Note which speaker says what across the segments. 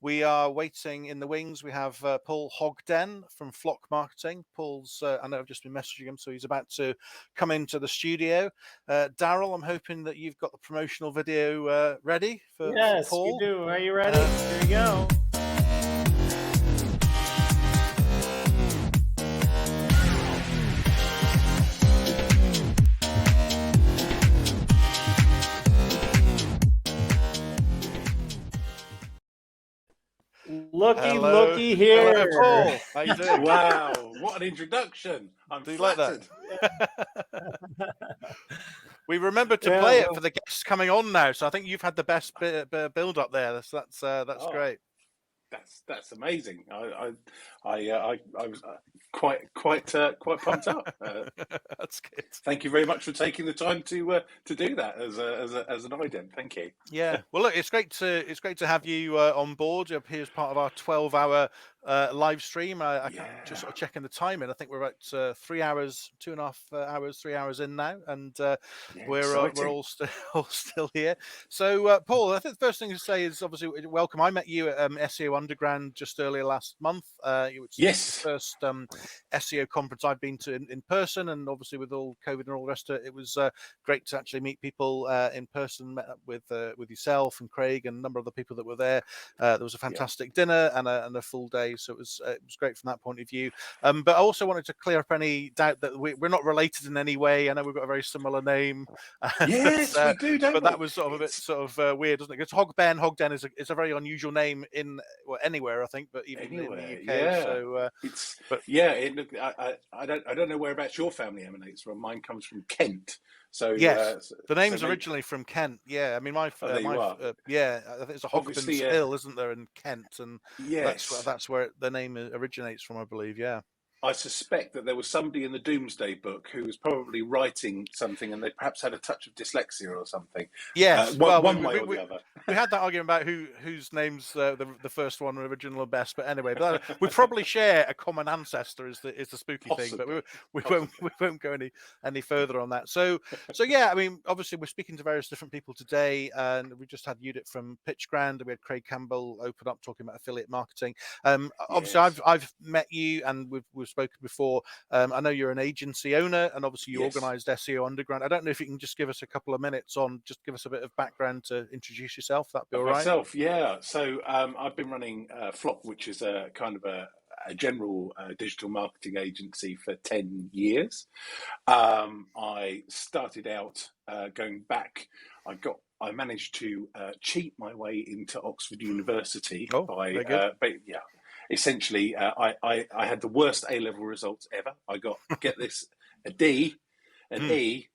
Speaker 1: We are waiting in the wings. We have Paul Hogden from Flok Marketing. Paul's, I know I've just been messaging him, so he's about to come into the studio. Daryl, I'm hoping that you've got the promotional video ready for Paul.
Speaker 2: Yes, we do. Are you ready? Here we go. Looky here.
Speaker 1: Hello, Paul. How you doing?
Speaker 3: Wow, what an introduction. I'm
Speaker 1: Do you
Speaker 3: flattered.
Speaker 1: like that? We remembered to play it for the guests coming on now, so I think you've had the best build up there. That's great.
Speaker 3: That's amazing. I was quite pumped up.
Speaker 1: That's good.
Speaker 3: Thank you very much for taking the time to do that as an ident. Thank you.
Speaker 1: Yeah. Well, look, it's great to have you on board up here as part of our 12-hour live stream. I'm just sort of checking the timing. I think we're about 3 hours, 2.5 hours, 3 hours in now, and we're all still here. So, Paul, I think the first thing to say is obviously welcome. I met you at SEO Underground just earlier last month. It's the first SEO conference I've been to in person, and obviously with all COVID and all the rest of it, it was great to actually meet people in person. Met up with yourself and Craig and a number of the people that were there. There was a fantastic dinner and a full day. So it was great from that point of view. But I also wanted to clear up any doubt that we're not related in any way. I know we've got a very similar name.
Speaker 3: Yes, we do, don't we?
Speaker 1: But that was sort of a bit weird, wasn't it? Because Hogden is a very unusual name in anywhere, I think, but even in the UK.
Speaker 3: Yeah.
Speaker 1: So
Speaker 3: I don't know whereabouts your family emanates from. Mine comes from Kent. So
Speaker 1: yes, the name's originally from Kent. Yeah, I mean I think it's a Hogden's Hill, isn't there, in Kent, and that's where the name originates from, I believe. Yeah.
Speaker 3: I suspect that there was somebody in the Doomsday Book who was probably writing something, and they perhaps had a touch of dyslexia or something.
Speaker 1: Yes,
Speaker 3: one way or the other.
Speaker 1: We had that argument about whose name's the first one, original or best. But anyway, we probably share a common ancestor is the spooky thing. But we won't go any further on that. So yeah, I mean, obviously we're speaking to various different people today, and we just had Judith from PitchGround, and we had Craig Campbell open up talking about affiliate marketing. Obviously, I've met you, and we've spoken before. I know you're an agency owner, and obviously you organised SEO Underground. I don't know if you can just give us a couple of minutes just give us a bit of background to introduce yourself. That'd be all right.
Speaker 3: Myself, yeah. So I've been running Flok, which is a kind of a general digital marketing agency for 10 years. I started out going back. I managed to cheat my way into Oxford University essentially, I had the worst A-level results ever. I got, get this, a D, an E,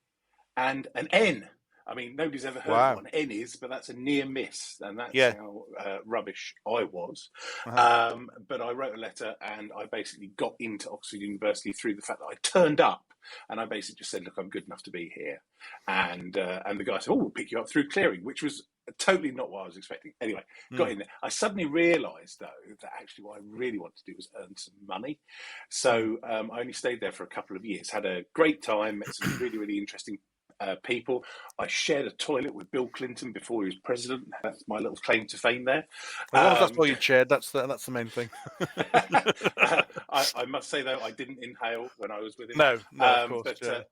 Speaker 3: and an N. I mean, nobody's ever heard of what an N is, but that's a near miss, and that's how rubbish I was. But I wrote a letter, and I basically got into Oxford University through the fact that I turned up, and I basically just said, look, I'm good enough to be here. And the guy said, we'll pick you up through clearing, which was totally not what I was expecting. Anyway, got in there. I suddenly realised, though, that actually what I really wanted to do was earn some money. So I only stayed there for a couple of years, had a great time, met some really, really interesting people. I shared a toilet with Bill Clinton before he was president. That's my little claim to fame there.
Speaker 1: That's all you shared. That's the main thing.
Speaker 3: I must say though, I didn't inhale when I was with him.
Speaker 1: No, of course.
Speaker 3: But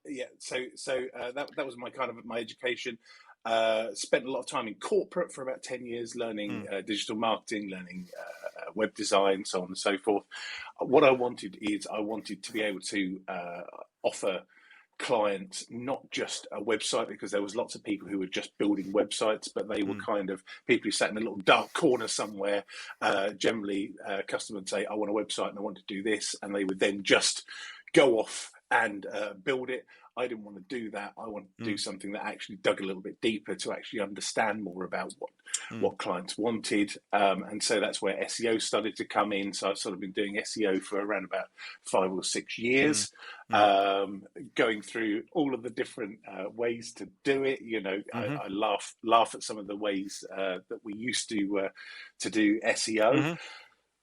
Speaker 3: that was my kind of my education. Spent a lot of time in corporate for about 10 years, learning digital marketing, learning web design, so on and so forth. What I wanted to be able to offer clients not just a website, because there was lots of people who were just building websites, but they were kind of people who sat in a little dark corner somewhere. Generally, customers would say, I want a website and I want to do this, and they would then just go off and build it. I didn't want to do that. I wanted to do something that actually dug a little bit deeper to actually understand more about what clients wanted. And so that's where SEO started to come in. So I've sort of been doing SEO for around about 5 or 6 years, going through all of the different ways to do it. You know, I laugh at some of the ways that we used to do SEO.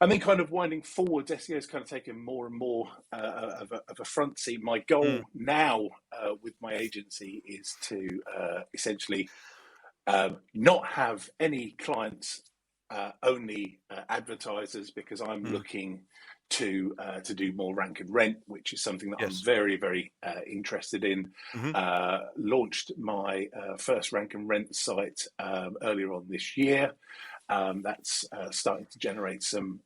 Speaker 3: And then kind of winding forward, SEO has kind of taken more and more of a front seat. My goal now with my agency is to essentially not have any clients only advertisers, because I'm looking to do more rank and rent, which is something that I'm very, very interested in. Launched my first rank and rent site earlier on this year. That's starting to generate some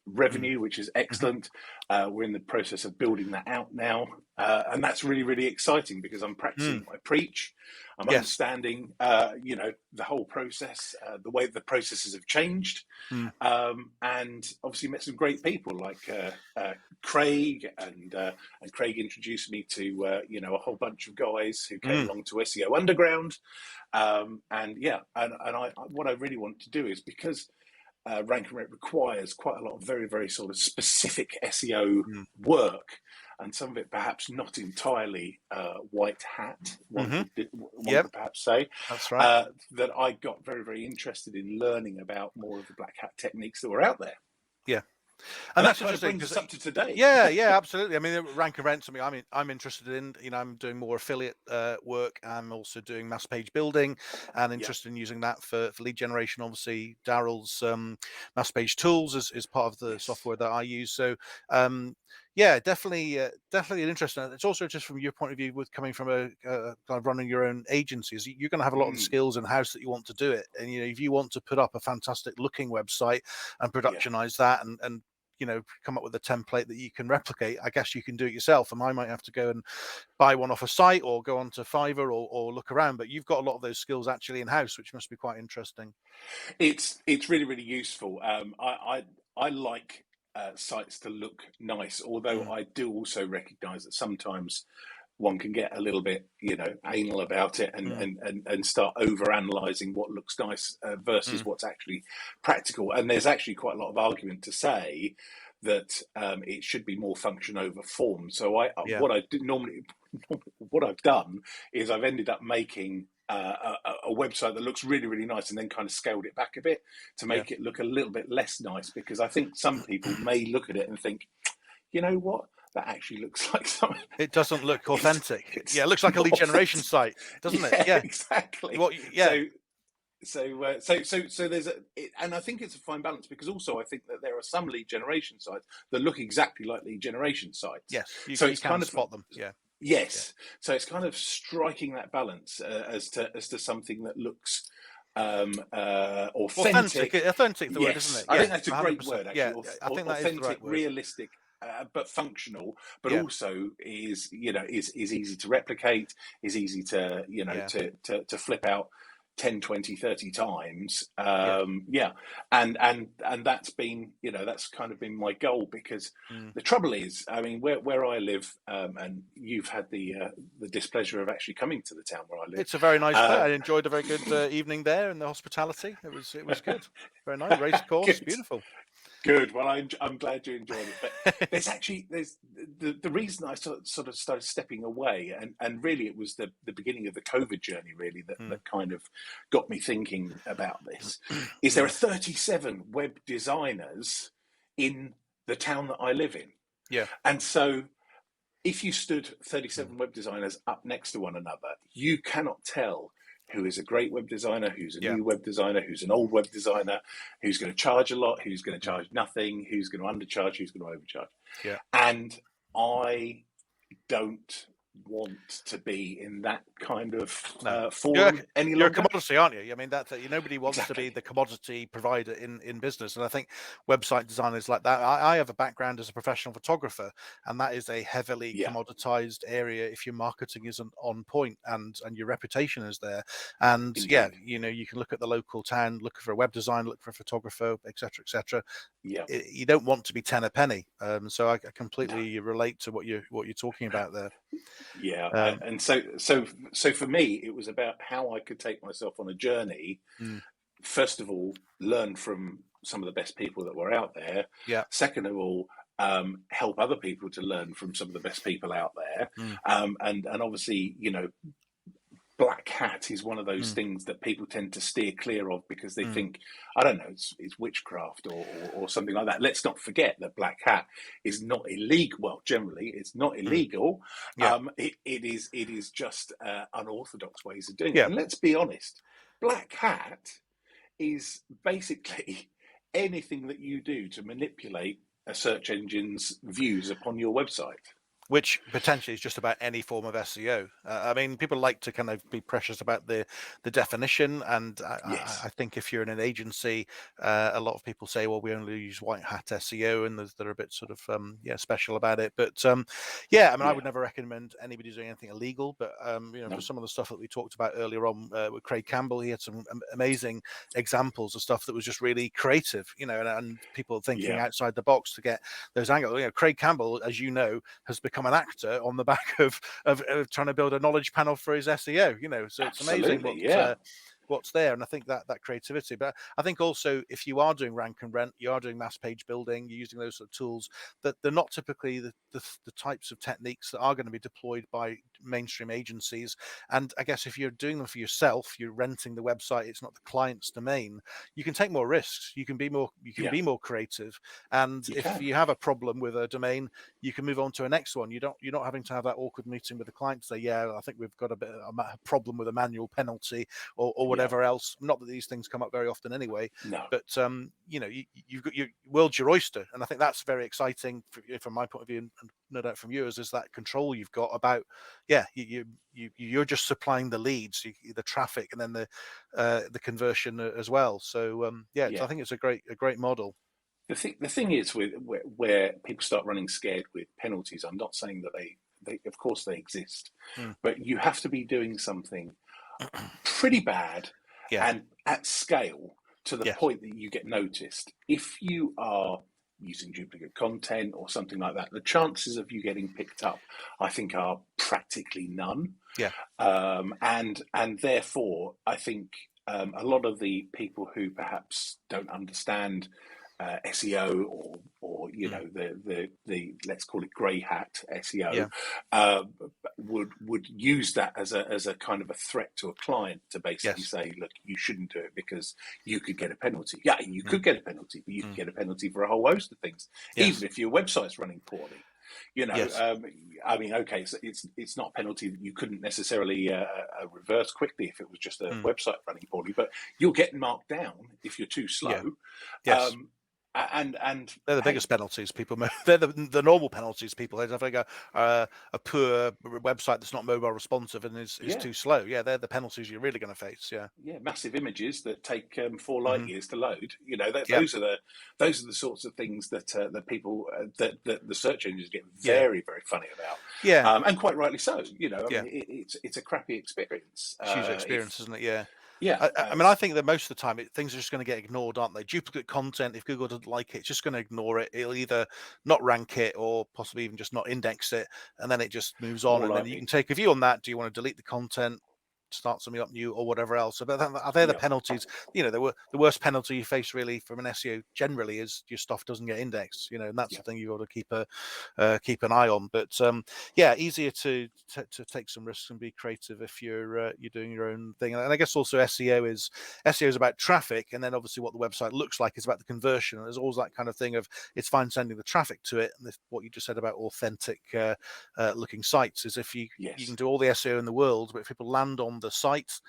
Speaker 3: revenue, which is excellent. We're in the process of building that out now, and that's really, really exciting because I'm practicing what I preach. I'm understanding, the whole process, the way the processes have changed, and obviously met some great people like Craig, and Craig introduced me to a whole bunch of guys who came along to SEO Underground. What I really want to do is, because rank and rent requires quite a lot of very, very sort of specific SEO work, and some of it perhaps not entirely white hat, one could perhaps say.
Speaker 1: That's right.
Speaker 3: That I got very, very interested in learning about more of the black hat techniques that were out there.
Speaker 1: Yeah.
Speaker 3: And that's what brings us up to today.
Speaker 1: Yeah, absolutely. I mean, rank and rent, something I'm interested in. I'm doing more affiliate work. I'm also doing mass page building, and interested in using that for lead generation. Obviously, Daryl's mass page tools is part of the software that I use. So, definitely an interest. It's also just from your point of view, with coming from a kind of running your own agencies, you're going to have a lot of the skills in house that you want to do it. And if you want to put up a fantastic looking website and productionize that, and come up with a template that you can replicate, I guess you can do it yourself. And I might have to go and buy one off a site or go onto Fiverr or look around, but you've got a lot of those skills actually in house, which must be quite interesting.
Speaker 3: It's really, really useful. I like sites to look nice, although I do also recognize that sometimes one can get a little bit, anal about it and start over analyzing what looks nice versus what's actually practical. And there's actually quite a lot of argument to say that it should be more function over form. So what I've done is I've ended up making a website that looks really, really nice, and then kind of scaled it back a bit to make it look a little bit less nice, because I think some people may look at it and think, you know what? That actually looks like something.
Speaker 1: It doesn't look authentic. It looks like a lead generation site, doesn't it? Yeah,
Speaker 3: exactly. So there's and I think it's a fine balance, because also I think that there are some lead generation sites that look exactly like lead generation sites.
Speaker 1: Yes, you
Speaker 3: it's
Speaker 1: kind of spot them. Yeah.
Speaker 3: Yes. Yeah. So it's kind of striking that balance as to something that looks authentic.
Speaker 1: Authentic, the word, isn't it?
Speaker 3: I think that's a great word, actually.
Speaker 1: Yeah, I think that is the right word.
Speaker 3: Realistic, but functional, but also is easy to replicate, is easy to to flip out 10, 20, 30 times. And that's been, that's kind of been my goal, because the trouble is, I mean, where I live, and you've had the displeasure of actually coming to the town where I live.
Speaker 1: It's a very nice place. I enjoyed a very good evening there, and the hospitality. It was good. Very nice. Race course, beautiful.
Speaker 3: Good. Well, I'm glad you enjoyed it. But there's the reason I sort of started stepping away, and really it was the beginning of the COVID journey, really, that kind of got me thinking about this. Is there are 37 web designers in the town that I live in? Yeah. And so if you stood 37 web designers up next to one another, you cannot tell who is a great web designer, who's a new web designer, who's an old web designer, who's going to charge a lot, who's going to charge nothing, who's going to undercharge, who's going to overcharge. Yeah. And I don't want to be in that kind of forum any longer.
Speaker 1: You're a commodity, aren't you? I mean, nobody wants to be the commodity provider in business. And I think website designers like that. I have a background as a professional photographer, and that is a heavily commoditized area if your marketing isn't on point and your reputation is there. And you can look at the local town, look for a web designer, look for a photographer, etc. Yeah, you don't want to be 10 a penny. So I completely relate to what you're talking about there.
Speaker 3: Yeah, and so for me, it was about how I could take myself on a journey. First of all, learn from some of the best people that were out there. Yeah. Second of all, help other people to learn from some of the best people out there. And obviously, black hat is one of those things that people tend to steer clear of, because they think, I don't know, it's witchcraft or something like that. Let's not forget that black hat is not illegal. Well, generally, it's not illegal. Yeah. It is just unorthodox ways of doing it. And let's be honest, black hat is basically anything that you do to manipulate a search engine's views upon your website.
Speaker 1: Which potentially is just about any form of SEO. I mean, people like to kind of be precious about the definition, and
Speaker 3: Yes.
Speaker 1: I think if you're in an agency, a lot of people say, well, we only use white hat SEO, and they're a bit sort of special about it. But I mean, I would never recommend anybody doing anything illegal. But for some of the stuff that we talked about earlier on with Craig Campbell, he had some amazing examples of stuff that was just really creative, and people thinking outside the box to get those angles. Craig Campbell, as you know, has become an actor on the back of trying to build a knowledge panel for his SEO, so it's amazing what's there. And I think that creativity, but I think also if you are doing rank and rent, you are doing mass page building, you're using those sort of tools, that they're not typically the types of techniques that are going to be deployed by mainstream agencies. And I guess if you're doing them for yourself, you're renting the website, it's not the client's domain, you can take more risks, you can be more creative. And if you have a problem with a domain, you can move on to a next one. You're not having to have that awkward meeting with the client to say, I think we've got a problem with a manual penalty or whatever else. Not that these things come up very often anyway.
Speaker 3: No.
Speaker 1: But you've got your world's your oyster, and I think that's very exciting from my point of view, and no doubt from yours, is that control you've got about you're just supplying the leads, the traffic, and then the conversion as well. So I think it's a great model.
Speaker 3: The thing is, with where people start running scared with penalties, I'm not saying that they of course they exist, but you have to be doing something pretty bad and at scale to the point that you get noticed. If you are using duplicate content or something like that, the chances of you getting picked up, I think, are practically none. And therefore, I think a lot of the people who perhaps don't understand SEO or the let's call it grey hat SEO would use that as a kind of a threat to a client to basically say, look, you shouldn't do it because you could get a penalty. Yeah, you could get a penalty, but you could get a penalty for a whole host of things, even if your website's running poorly. I mean, okay, so it's not a penalty that you couldn't necessarily reverse quickly if it was just a website running poorly, but you'll get marked down if you're too slow. And
Speaker 1: they're the biggest penalties people. They're the normal penalties people. They have like a poor website that's not mobile responsive and is too slow. They're the penalties you're really going to face.
Speaker 3: Massive images that take 4 light years to load. Those are the sorts of things that that people that the search engines get very very funny about. And quite rightly so. I mean, it's a crappy experience.
Speaker 1: Huge experience, isn't it?
Speaker 3: Yeah,
Speaker 1: I mean, I think that most of the time things are just going to get ignored, aren't they? Duplicate content, if Google doesn't like it, it's just going to ignore it. It'll either not rank it or possibly even just not index it, and then it just moves on. And then you can take a view on that. Do you want to delete the content, start something up new, or whatever else? But they're the penalties. The worst penalty you face really from an SEO generally is your stuff doesn't get indexed. And that's the thing you've got to keep an eye on. But easier to take some risks and be creative if you're doing your own thing. And I guess also SEO is about traffic, and then obviously what the website looks like is about the conversion. And there's always that kind of thing of it's fine sending the traffic to it. And what you just said about authentic looking sites is if you can do all the SEO in the world, but if people land on the site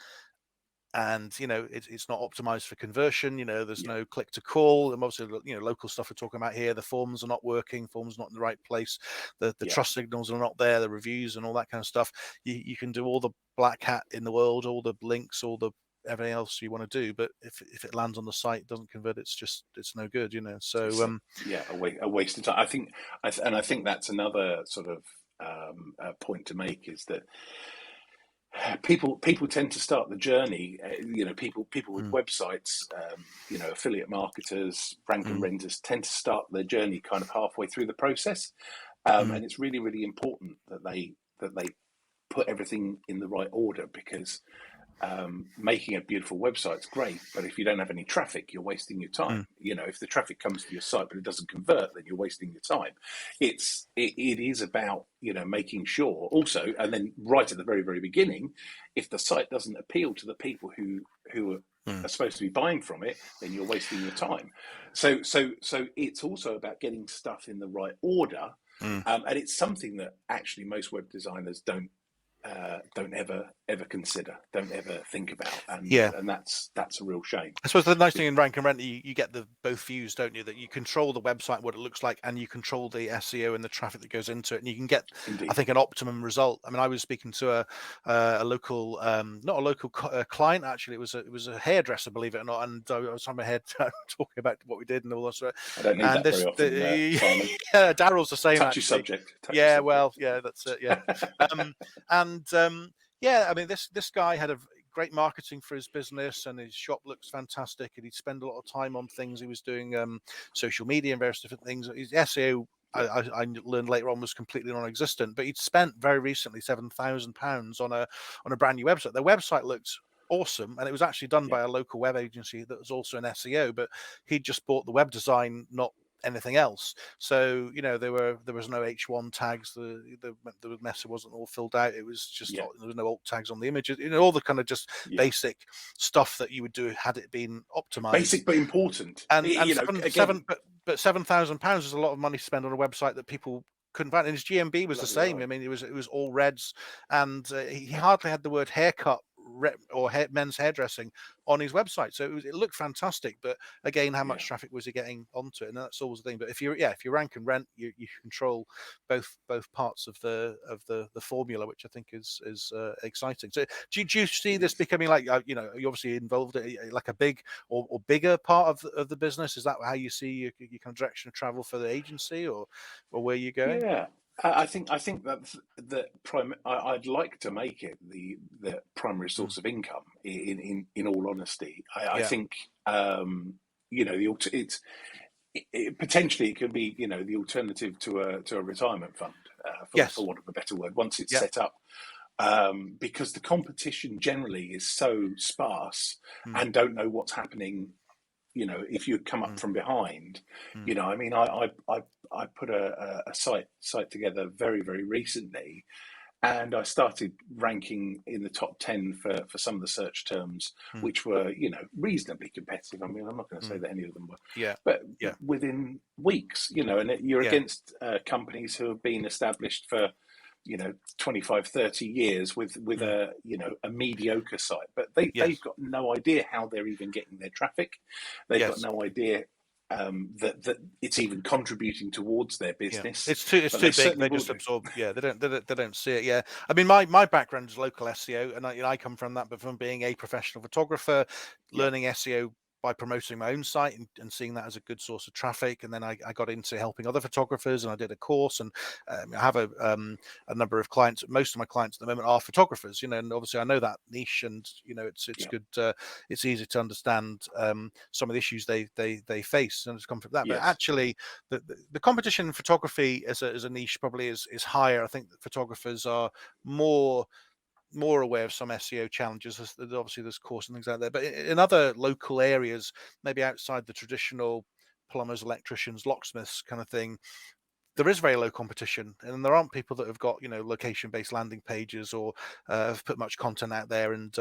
Speaker 1: and it's not optimized for conversion, there's no click to call, and obviously local stuff we're talking about here, the forms are not working, forms not in the right place, the trust signals are not there, the reviews and all that kind of stuff. You can do all the black hat in the world, all the links, all the everything else you want to do, but if it lands on the site, it doesn't convert, it's no good. So
Speaker 3: a waste of time. I think that's another sort of point to make, is that people tend to start the journey. People with websites, affiliate marketers, rank and renters tend to start their journey kind of halfway through the process, and it's really really important that they put everything in the right order, because making a beautiful website's great, but if you don't have any traffic, you're wasting your time. If the traffic comes to your site but it doesn't convert, then you're wasting your time. It is about making sure also, and then right at the very very beginning, if the site doesn't appeal to the people who are supposed to be buying from it, then you're wasting your time. So it's also about getting stuff in the right order, and it's something that actually most web designers don't ever ever consider, don't ever think about, and
Speaker 1: Yeah.
Speaker 3: and that's a real shame.
Speaker 1: I suppose the nice thing in Rank and Rent, you get the both views, don't you? That you control the website, what it looks like, and you control the SEO and the traffic that goes into it, and you can get,
Speaker 3: Indeed.
Speaker 1: I think, an optimum result. I mean, I was speaking to a local, not a local client actually. It was a hairdresser, believe it or not, and I was on my head talking about what we did and all that sort of.
Speaker 3: I don't need
Speaker 1: And
Speaker 3: that very often, Simon.
Speaker 1: yeah, Daryl's the same
Speaker 3: Touchy
Speaker 1: actually.
Speaker 3: subject.
Speaker 1: Yeah, well, yeah, that's it. Yeah, yeah. I mean, this guy had a great marketing for his business, and his shop looks fantastic, and he'd spend a lot of time on things. He was doing social media and various different things. His SEO, I learned later on, was completely non-existent, but he'd spent very recently £7,000 on a brand new website. Their website looked awesome, and it was actually done by a local web agency that was also an SEO, but he'd just bought the web design, not anything else. So there was no H1 tags, the message wasn't all filled out, it was just there was no alt tags on the images, all the kind of just basic stuff that you would do had it been optimized.
Speaker 3: Basic but important.
Speaker 1: And but £7,000 is a lot of money to spend on a website that people couldn't find. And his GMB was the same.
Speaker 3: Right.
Speaker 1: I mean, it was all reds, and he hardly had the word haircut or men's hairdressing on his website, so it looked fantastic. But again, how much traffic was he getting onto it? And that's always the thing. But if you Rank and Rent, you control both parts of the formula, which I think is exciting. So do you see this becoming like you're obviously involved like a big or bigger part of the business? Is that how you see your kind of direction of travel for the agency, or where you going?
Speaker 3: Yeah. I think that I'd like to make it the primary source of income. In all honesty, I think potentially it could be the alternative to a retirement fund, for want of a better word, once it's set up, because the competition generally is so sparse and don't know what's happening. If you come up from behind, I mean, I put a site together very, very recently, and I started ranking in the top 10 for some of the search terms, which were, reasonably competitive. I mean, I'm not going to say that any of them were, but within weeks, and you're against companies who have been established for 25, 30 years with a mediocre site, but they've got no idea how they're even getting their traffic. They've got no idea that it's even contributing towards their business.
Speaker 1: It's too big. They just absorb. Yeah, they don't see it. Yeah, I mean, my background is local SEO, and I come from that, but from being a professional photographer, learning SEO by promoting my own site and seeing that as a good source of traffic. And then I got into helping other photographers, and I did a course, and I have a number of clients. Most of my clients at the moment are photographers, and obviously I know that niche, and it's good. It's easy to understand some of the issues they face, and it's come from that. But actually, the competition in photography as a niche probably is higher. I think that photographers are more aware of some SEO challenges. Obviously there's course and things like that, but in other local areas, maybe outside the traditional plumbers, electricians, locksmiths kind of thing, there is very low competition, and there aren't people that have got location-based landing pages or have put much content out there, and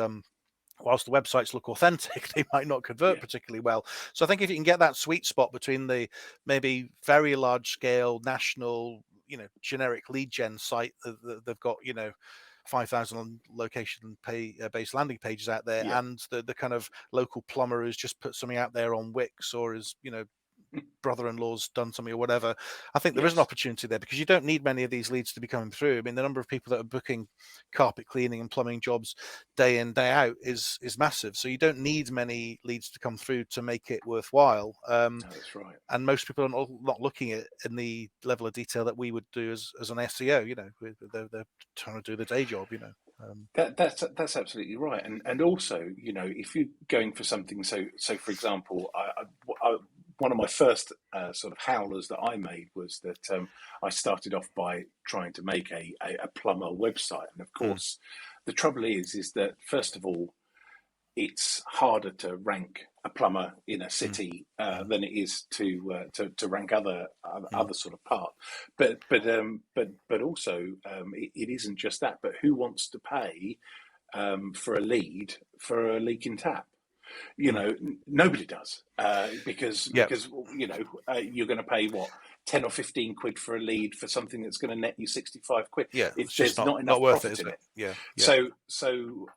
Speaker 1: whilst the websites look authentic, they might not convert particularly well. So I think if you can get that sweet spot between the maybe very large scale national generic lead gen site that they've got 5,000 location based landing pages out there, and the kind of local plumber who's just put something out there on Wix, or his brother-in-law's done something or whatever, I think there is an opportunity there, because you don't need many of these leads to be coming through. I mean, the number of people that are booking carpet cleaning and plumbing jobs day in, day out is massive. So you don't need many leads to come through to make it worthwhile.
Speaker 3: That's right.
Speaker 1: And most people are not looking at in the level of detail that we would do as an SEO. They're trying to do the day job.
Speaker 3: That's absolutely right. And also, if you're going for something, so for example, I one of my first sort of howlers that I made was that I started off by trying to make a plumber website. And of course, the trouble is that, first of all, it's harder to rank a plumber in a city than it is to rank other sort of part. But also, it isn't just that. But who wants to pay for a lead for a leaking tap? Nobody does, because you're going to pay what, 10 or 15 quid for a lead for something that's going to net you 65 quid.
Speaker 1: Yeah, it's just
Speaker 3: There's not enough
Speaker 1: worth
Speaker 3: profit
Speaker 1: it, is
Speaker 3: in
Speaker 1: it?
Speaker 3: it.
Speaker 1: Yeah.
Speaker 3: So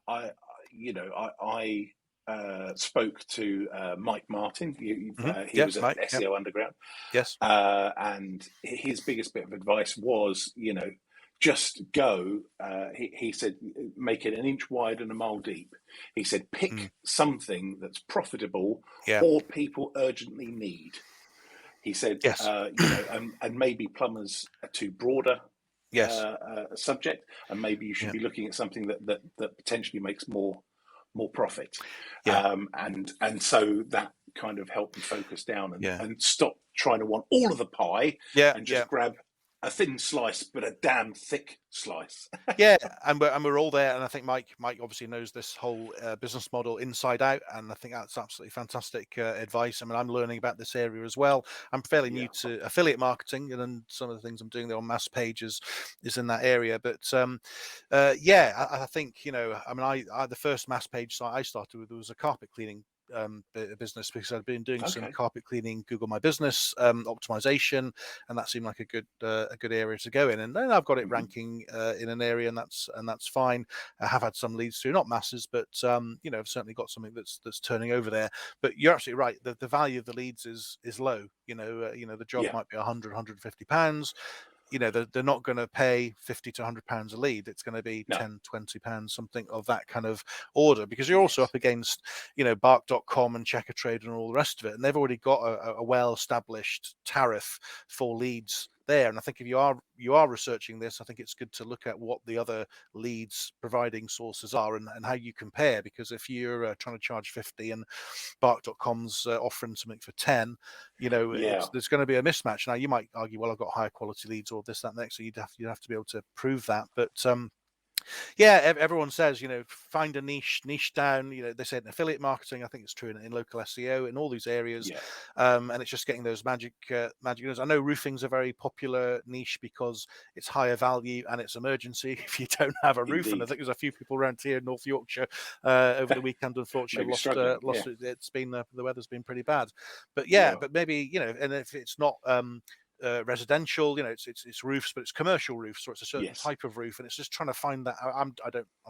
Speaker 3: I spoke to Mike Martin. He was at
Speaker 1: Mike,
Speaker 3: SEO Underground.
Speaker 1: Yes.
Speaker 3: And his biggest bit of advice was, just go. He said, make it an inch wide and a mile deep. He said, pick something that's profitable or people urgently need. He said,
Speaker 1: Yes.
Speaker 3: And maybe plumbers are too broader
Speaker 1: Yes.
Speaker 3: subject, and maybe you should be looking at something that potentially makes more profit. And so that kind of helped me focus down and stop trying to want all of the pie and just grab a thin slice, but a damn thick slice.
Speaker 1: and we're all there. And I think Mike obviously knows this whole business model inside out, and I think that's absolutely fantastic advice. I mean, I'm learning about this area as well. I'm fairly new to affiliate marketing, and then some of the things I'm doing there on mass pages is in that area. But I think the first mass page site I started with was a carpet cleaning business, because I'd been doing some carpet cleaning, Google My Business optimization, and that seemed like a good area to go in. And then I've got it ranking in an area, and that's fine. I have had some leads through, not masses, but I've certainly got something that's turning over there. But you're absolutely right. The value of the leads is low. The job might be 100, 150 pounds. They're not going to pay 50 to 100 pounds a lead. It's going to be 10, 20 pounds, something of that kind of order, because you're also up against, bark.com and Checkertrade and all the rest of it. And they've already got a well-established tariff for leads there. And I think if you are researching this, I think it's good to look at what the other leads providing sources are and how you compare, because if you're trying to charge 50 and bark.com's offering something for 10, there's going to be a mismatch. Now you might argue, well, I've got higher quality leads or this, that, next, so you'd have to be able to prove that. But everyone says, find a niche down. They say in affiliate marketing, I think it's true in local SEO, in all these areas. And it's just getting those magic words. I know roofing's a very popular niche because it's higher value and it's emergency if you don't have a roof. And I think there's a few people around here in North Yorkshire over the weekend, unfortunately, lost it. It's been the weather's been pretty bad. But but maybe, and if it's not residential, it's roofs, but it's commercial roofs, so it's a certain type of roof, and it's just trying to find that. I'm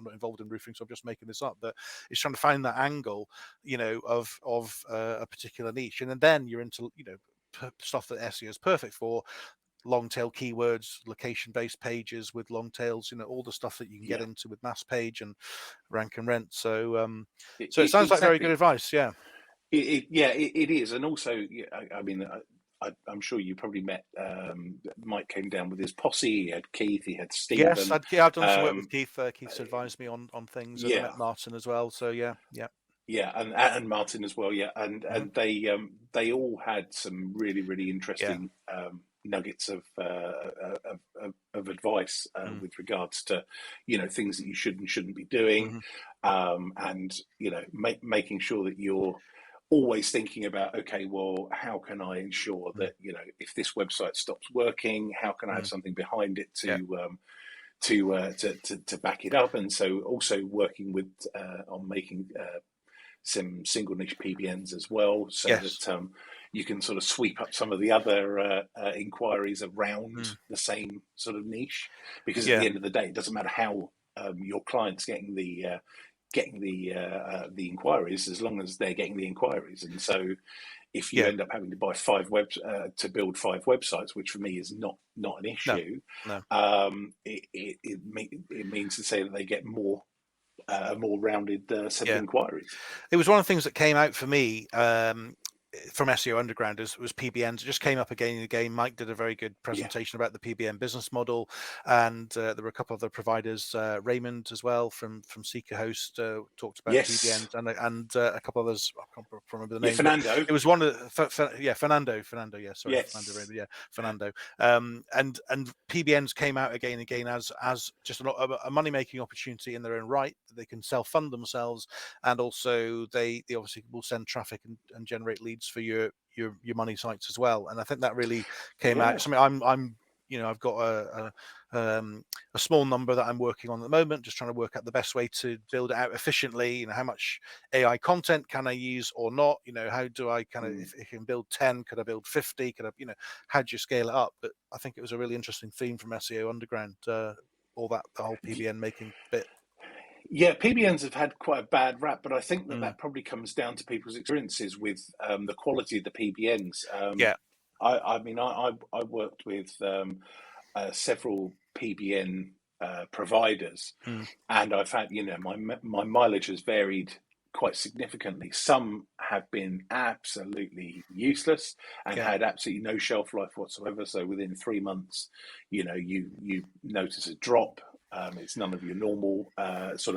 Speaker 1: not involved in roofing, so I'm just making this up, but it's trying to find that angle, of a particular niche, and then you're into stuff that SEO is perfect for. Long tail keywords, location based pages with long tails, all the stuff that you can get into with mass page and rank and rent. So it sounds like very good advice.
Speaker 3: It is. And also, I mean, I'm sure you probably met Mike came down with his posse. He had Keith, he had Stephen.
Speaker 1: Yes, I've done some work with Keith. Keith's advised me on things. And I met Martin as well. So
Speaker 3: and Martin as well. And they all had some really interesting nuggets of advice with regards to things that you should and shouldn't be doing, and making sure that you're always thinking about, okay, well, how can I ensure that if this website stops working, how can I have something behind it to back it up? And so also working with on making some single niche PBNs as well, so that you can sort of sweep up some of the other inquiries around the same sort of niche, because at the end of the day, it doesn't matter how your client's getting the inquiries, as long as they're getting the inquiries. And so if you end up having to buy to build 5 websites, which for me is not an issue, it means to say that they get more rounded set of inquiries.
Speaker 1: It was one of the things that came out for me from SEO Underground was PBNs. It just came up again and again. Mike did a very good presentation about the PBN business model, and there were a couple of other providers. Raymond as well from Seeker Host talked about PBNs, and a couple others. I can't remember the name.
Speaker 3: Fernando.
Speaker 1: It was one of Fernando. Yeah, sorry, Fernando. And PBNs came out again and again as just a money making opportunity in their own right. They can self fund themselves, and also they obviously will send traffic and generate leads for your money sites as well. And I think that really came out. Something I'm I've got a small number that I'm working on at the moment, just trying to work out the best way to build it out efficiently. How much AI content can I use or not? How do I kind of, if I can build 10, could I build 50? Could I, how do you scale it up? But I think it was a really interesting theme from SEO Underground, all that, the whole PBN making bit.
Speaker 3: Yeah, PBNs have had quite a bad rap, but I think that probably comes down to people's experiences with the quality of the PBNs. I mean, I worked with several PBN providers, and I've had, my mileage has varied quite significantly. Some have been absolutely useless and had absolutely no shelf life whatsoever. So within 3 months, you notice a drop. It's none of your normal it's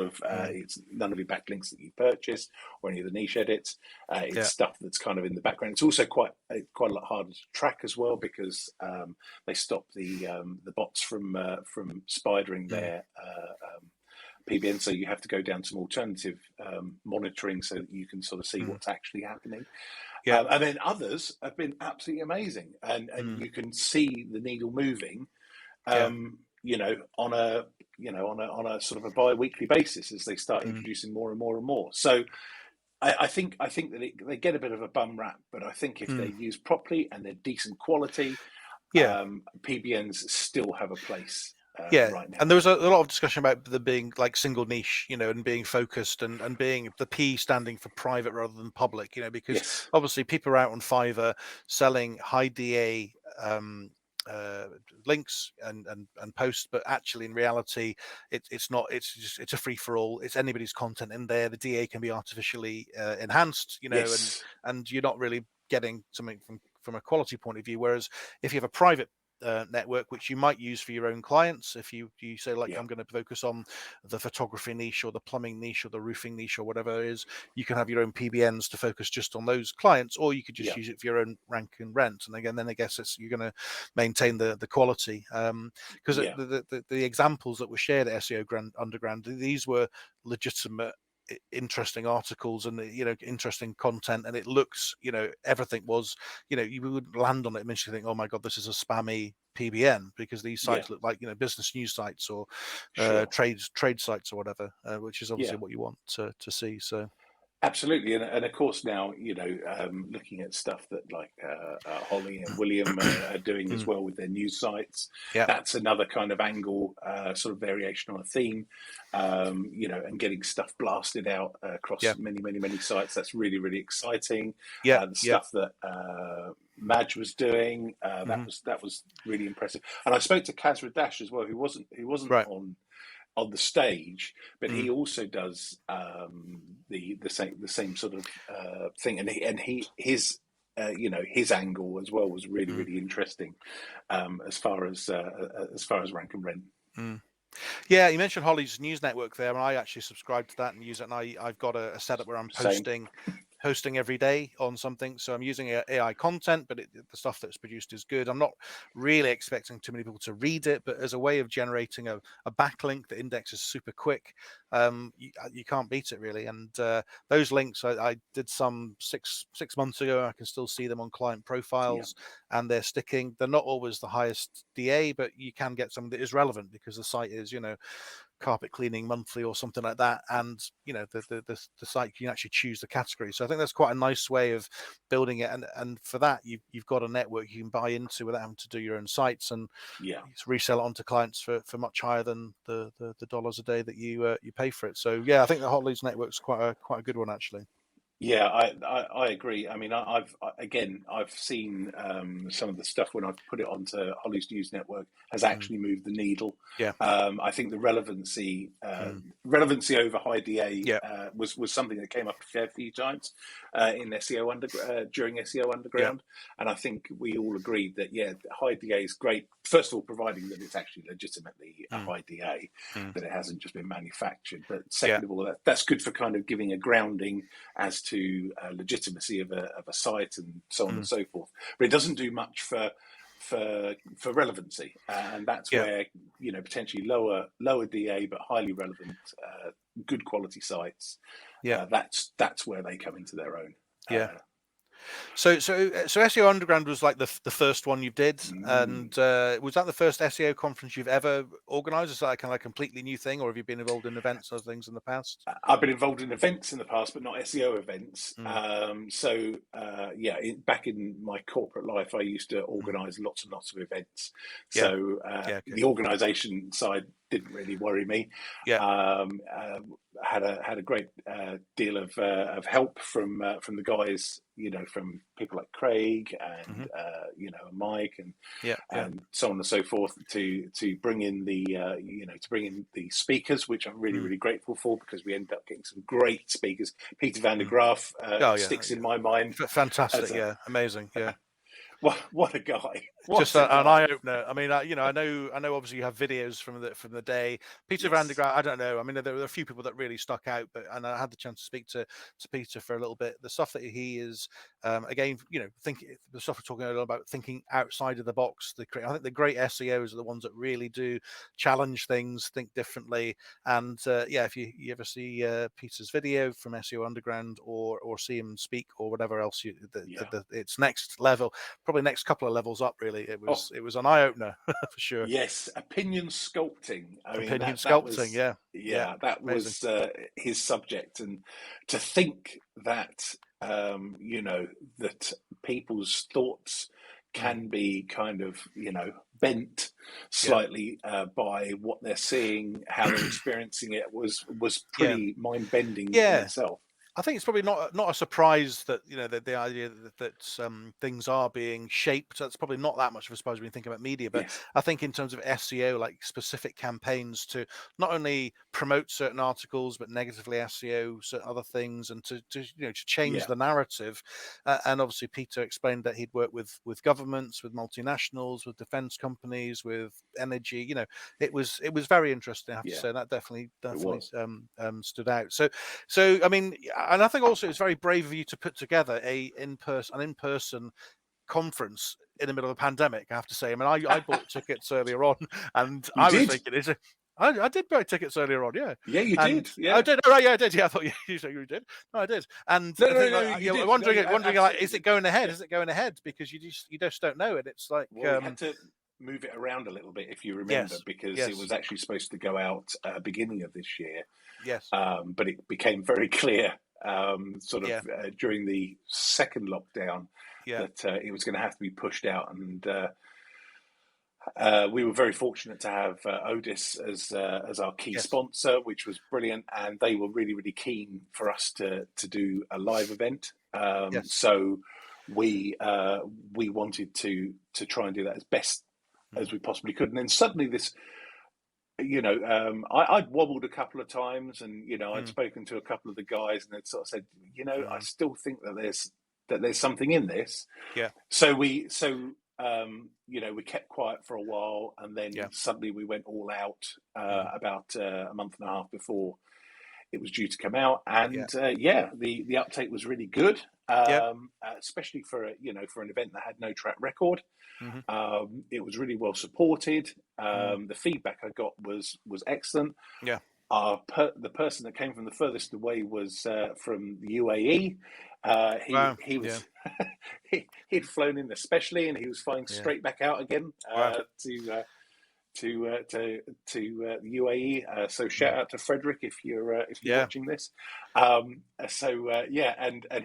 Speaker 3: none of your backlinks that you purchased or any of the niche edits. It's stuff that's kind of in the background. It's also quite a lot harder to track as well, because they stop the bots from spidering their PBN, so you have to go down some alternative monitoring so that you can sort of see what's actually happening. And then others have been absolutely amazing, and you can see the needle moving. On a sort of a bi-weekly basis as they start introducing more and more and more. So I think that they get a bit of a bum rap, but I think if they're used properly and they're decent quality, PBNs still have a place. Right now.
Speaker 1: And there was a lot of discussion about them being like single niche, and being focused, and being the P standing for private rather than public, because obviously people are out on Fiverr selling high DA links and posts, but actually in reality it's not. It's a free for all. It's anybody's content in there. The DA can be artificially enhanced, and you're not really getting something from a quality point of view. Whereas if you have a private network, which you might use for your own clients, if you say I'm going to focus on the photography niche or the plumbing niche or the roofing niche or whatever it is, you can have your own PBNs to focus just on those clients, or you could just use it for your own rank and rent. And again, then I guess you're going to maintain the quality, because the examples that were shared at SEO Underground, these were legitimate, interesting articles and interesting content, and it looks, everything was, you would land on it and you think, oh my god, this is a spammy PBN, because these sites look like business news sites or trade sites or whatever, which is obviously what you want to see. So
Speaker 3: absolutely, and of course now, looking at stuff that like Holly and William are doing as well with their news sites. That's another kind of angle, sort of variation on a theme, and getting stuff blasted out across many sites. That's really, really exciting. The stuff that Madge was doing, that was really impressive. And I spoke to Kaz Dash as well, who wasn't on the stage, but he also does the same sort of thing, and his angle as well was really, really interesting, as far as rank and rent.
Speaker 1: Yeah, you mentioned Holly's news network there, and I actually subscribe to that and use it. And I've got a setup where I'm posting every day on something, so I'm using AI content, but the stuff that's produced is good. I'm not really expecting too many people to read it, but as a way of generating a backlink that indexes super quick, you can't beat it really. And those links I did some six months ago. I can still see them on client profiles, and they're sticking. They're not always the highest DA, but you can get something that is relevant because the site is carpet cleaning monthly or something like that, and the site can actually choose the category. So I think that's quite a nice way of building it, and for that you've got a network you can buy into without having to do your own sites, and resell it onto clients for much higher than the dollars a day that you pay for it. So I think the Hot Leads network's quite a good one actually.
Speaker 3: Yeah, I agree. I mean, I've seen some of the stuff when I've put it onto Holly's News Network has actually moved the needle. I think the relevancy over high DA was something that came up a fair few times in SEO during SEO Underground, and I think we all agreed that high DA is great. First of all, providing that it's actually legitimately a high DA, that it hasn't just been manufactured. But second of all, that's good for kind of giving a grounding as to legitimacy of a site and so on and so forth. But it doesn't do much for relevancy, and that's where potentially lower DA but highly relevant, good quality sites. That's where they come into their own.
Speaker 1: So SEO Underground was like the first one you did, and was that the first SEO conference you've ever organised? Is that kind of a completely new thing, or have you been involved in events or things in the past?
Speaker 3: I've been involved in events in the past, but not SEO events. Back in my corporate life, I used to organise lots and lots of events. So the organisation side didn't really worry me. Had a great deal of help from the guys, from people like Craig and Mike and so on and so forth to bring in the speakers, which I'm really really grateful for, because we ended up getting some great speakers. Peter van der Graaf sticks in my mind.
Speaker 1: Fantastic, amazing,
Speaker 3: What a guy!
Speaker 1: Just an eye opener. I mean, I know. Obviously, you have videos from the day. Peter van der Graaf. I don't know. I mean, there were a few people that really stuck out, and I had the chance to speak to Peter for a little bit. The stuff that he is, again, thinking, the stuff we're talking a little about, thinking outside of the box. I think the great SEOs are the ones that really do challenge things, think differently. And if you ever see Peter's video from SEO Underground, or see him speak, or whatever else, it's next level. Probably next couple of levels up, really. It was an eye opener for sure.
Speaker 3: Yes, opinion sculpting.
Speaker 1: Sculpting.
Speaker 3: That was his subject, and to think that that people's thoughts can be kind of bent slightly by what they're seeing, how they're experiencing it was pretty mind bending in itself.
Speaker 1: I think it's probably not a surprise that the idea that things are being shaped. That's probably not that much of a surprise when you think about media. But I think in terms of SEO, like specific campaigns to not only promote certain articles but negatively SEO certain other things, and to change the narrative. And obviously, Peter explained that he'd worked with governments, with multinationals, with defense companies, with energy. It was very interesting, I have to say. That definitely stood out. So I mean. And I think also it's very brave of you to put together an in-person conference in the middle of a pandemic, I have to say. I mean, I bought tickets earlier on, and I was thinking, I did buy tickets earlier on,
Speaker 3: Yeah, you did.
Speaker 1: Yeah, I did. Oh, right, yeah, I did. Yeah, I thought you said you did. No, I did. And wondering, like, is it going ahead? Is it going ahead? Because you just don't know it. It's like
Speaker 3: we had to move it around a little bit, if you remember, because it was actually supposed to go out beginning of this year.
Speaker 1: Yes.
Speaker 3: But it became very clear during the second lockdown that it was going to have to be pushed out, and we were very fortunate to have Odis as our key sponsor, which was brilliant, and they were really really keen for us to do a live event. So we wanted to try and do that as best as we possibly could, and then suddenly this. I'd wobbled a couple of times, and I'd spoken to a couple of the guys, and they'd sort of said, I still think that there's something in this.
Speaker 1: Yeah.
Speaker 3: So we kept quiet for a while, and then suddenly we went all out about a month and a half before it was due to come out, and the uptake was really good, especially for an event that had no track record. It was really well supported. The feedback I got was excellent.
Speaker 1: Yeah.
Speaker 3: The person that came from the furthest away was from the UAE. He was he'd flown in especially, and he was flying straight back out again to the UAE. So shout out to Frederick if you're watching this. And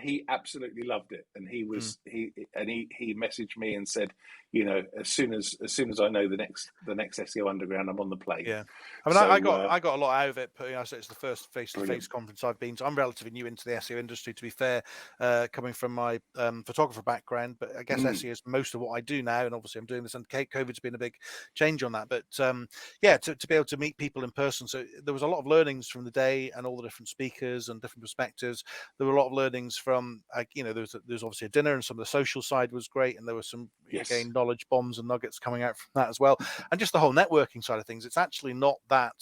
Speaker 3: he absolutely loved it, and he messaged me and said, as soon as I know the next SEO Underground, I'm on the plane.
Speaker 1: Yeah, I mean, I got a lot out of it. But it's the first face-to-face conference I've been to. I'm relatively new into the SEO industry, to be fair, coming from my photographer background. But I guess SEO is most of what I do now, and obviously I'm doing this. And COVID's been a big change on that. But to be able to meet people in person, so there was a lot of learnings from the day and all the different speakers and different perspectives. There were a lot of learnings from there's obviously a dinner, and some of the social side was great, and there were some again knowledge bombs and nuggets coming out from that as well, and just the whole networking side of things. It's actually not that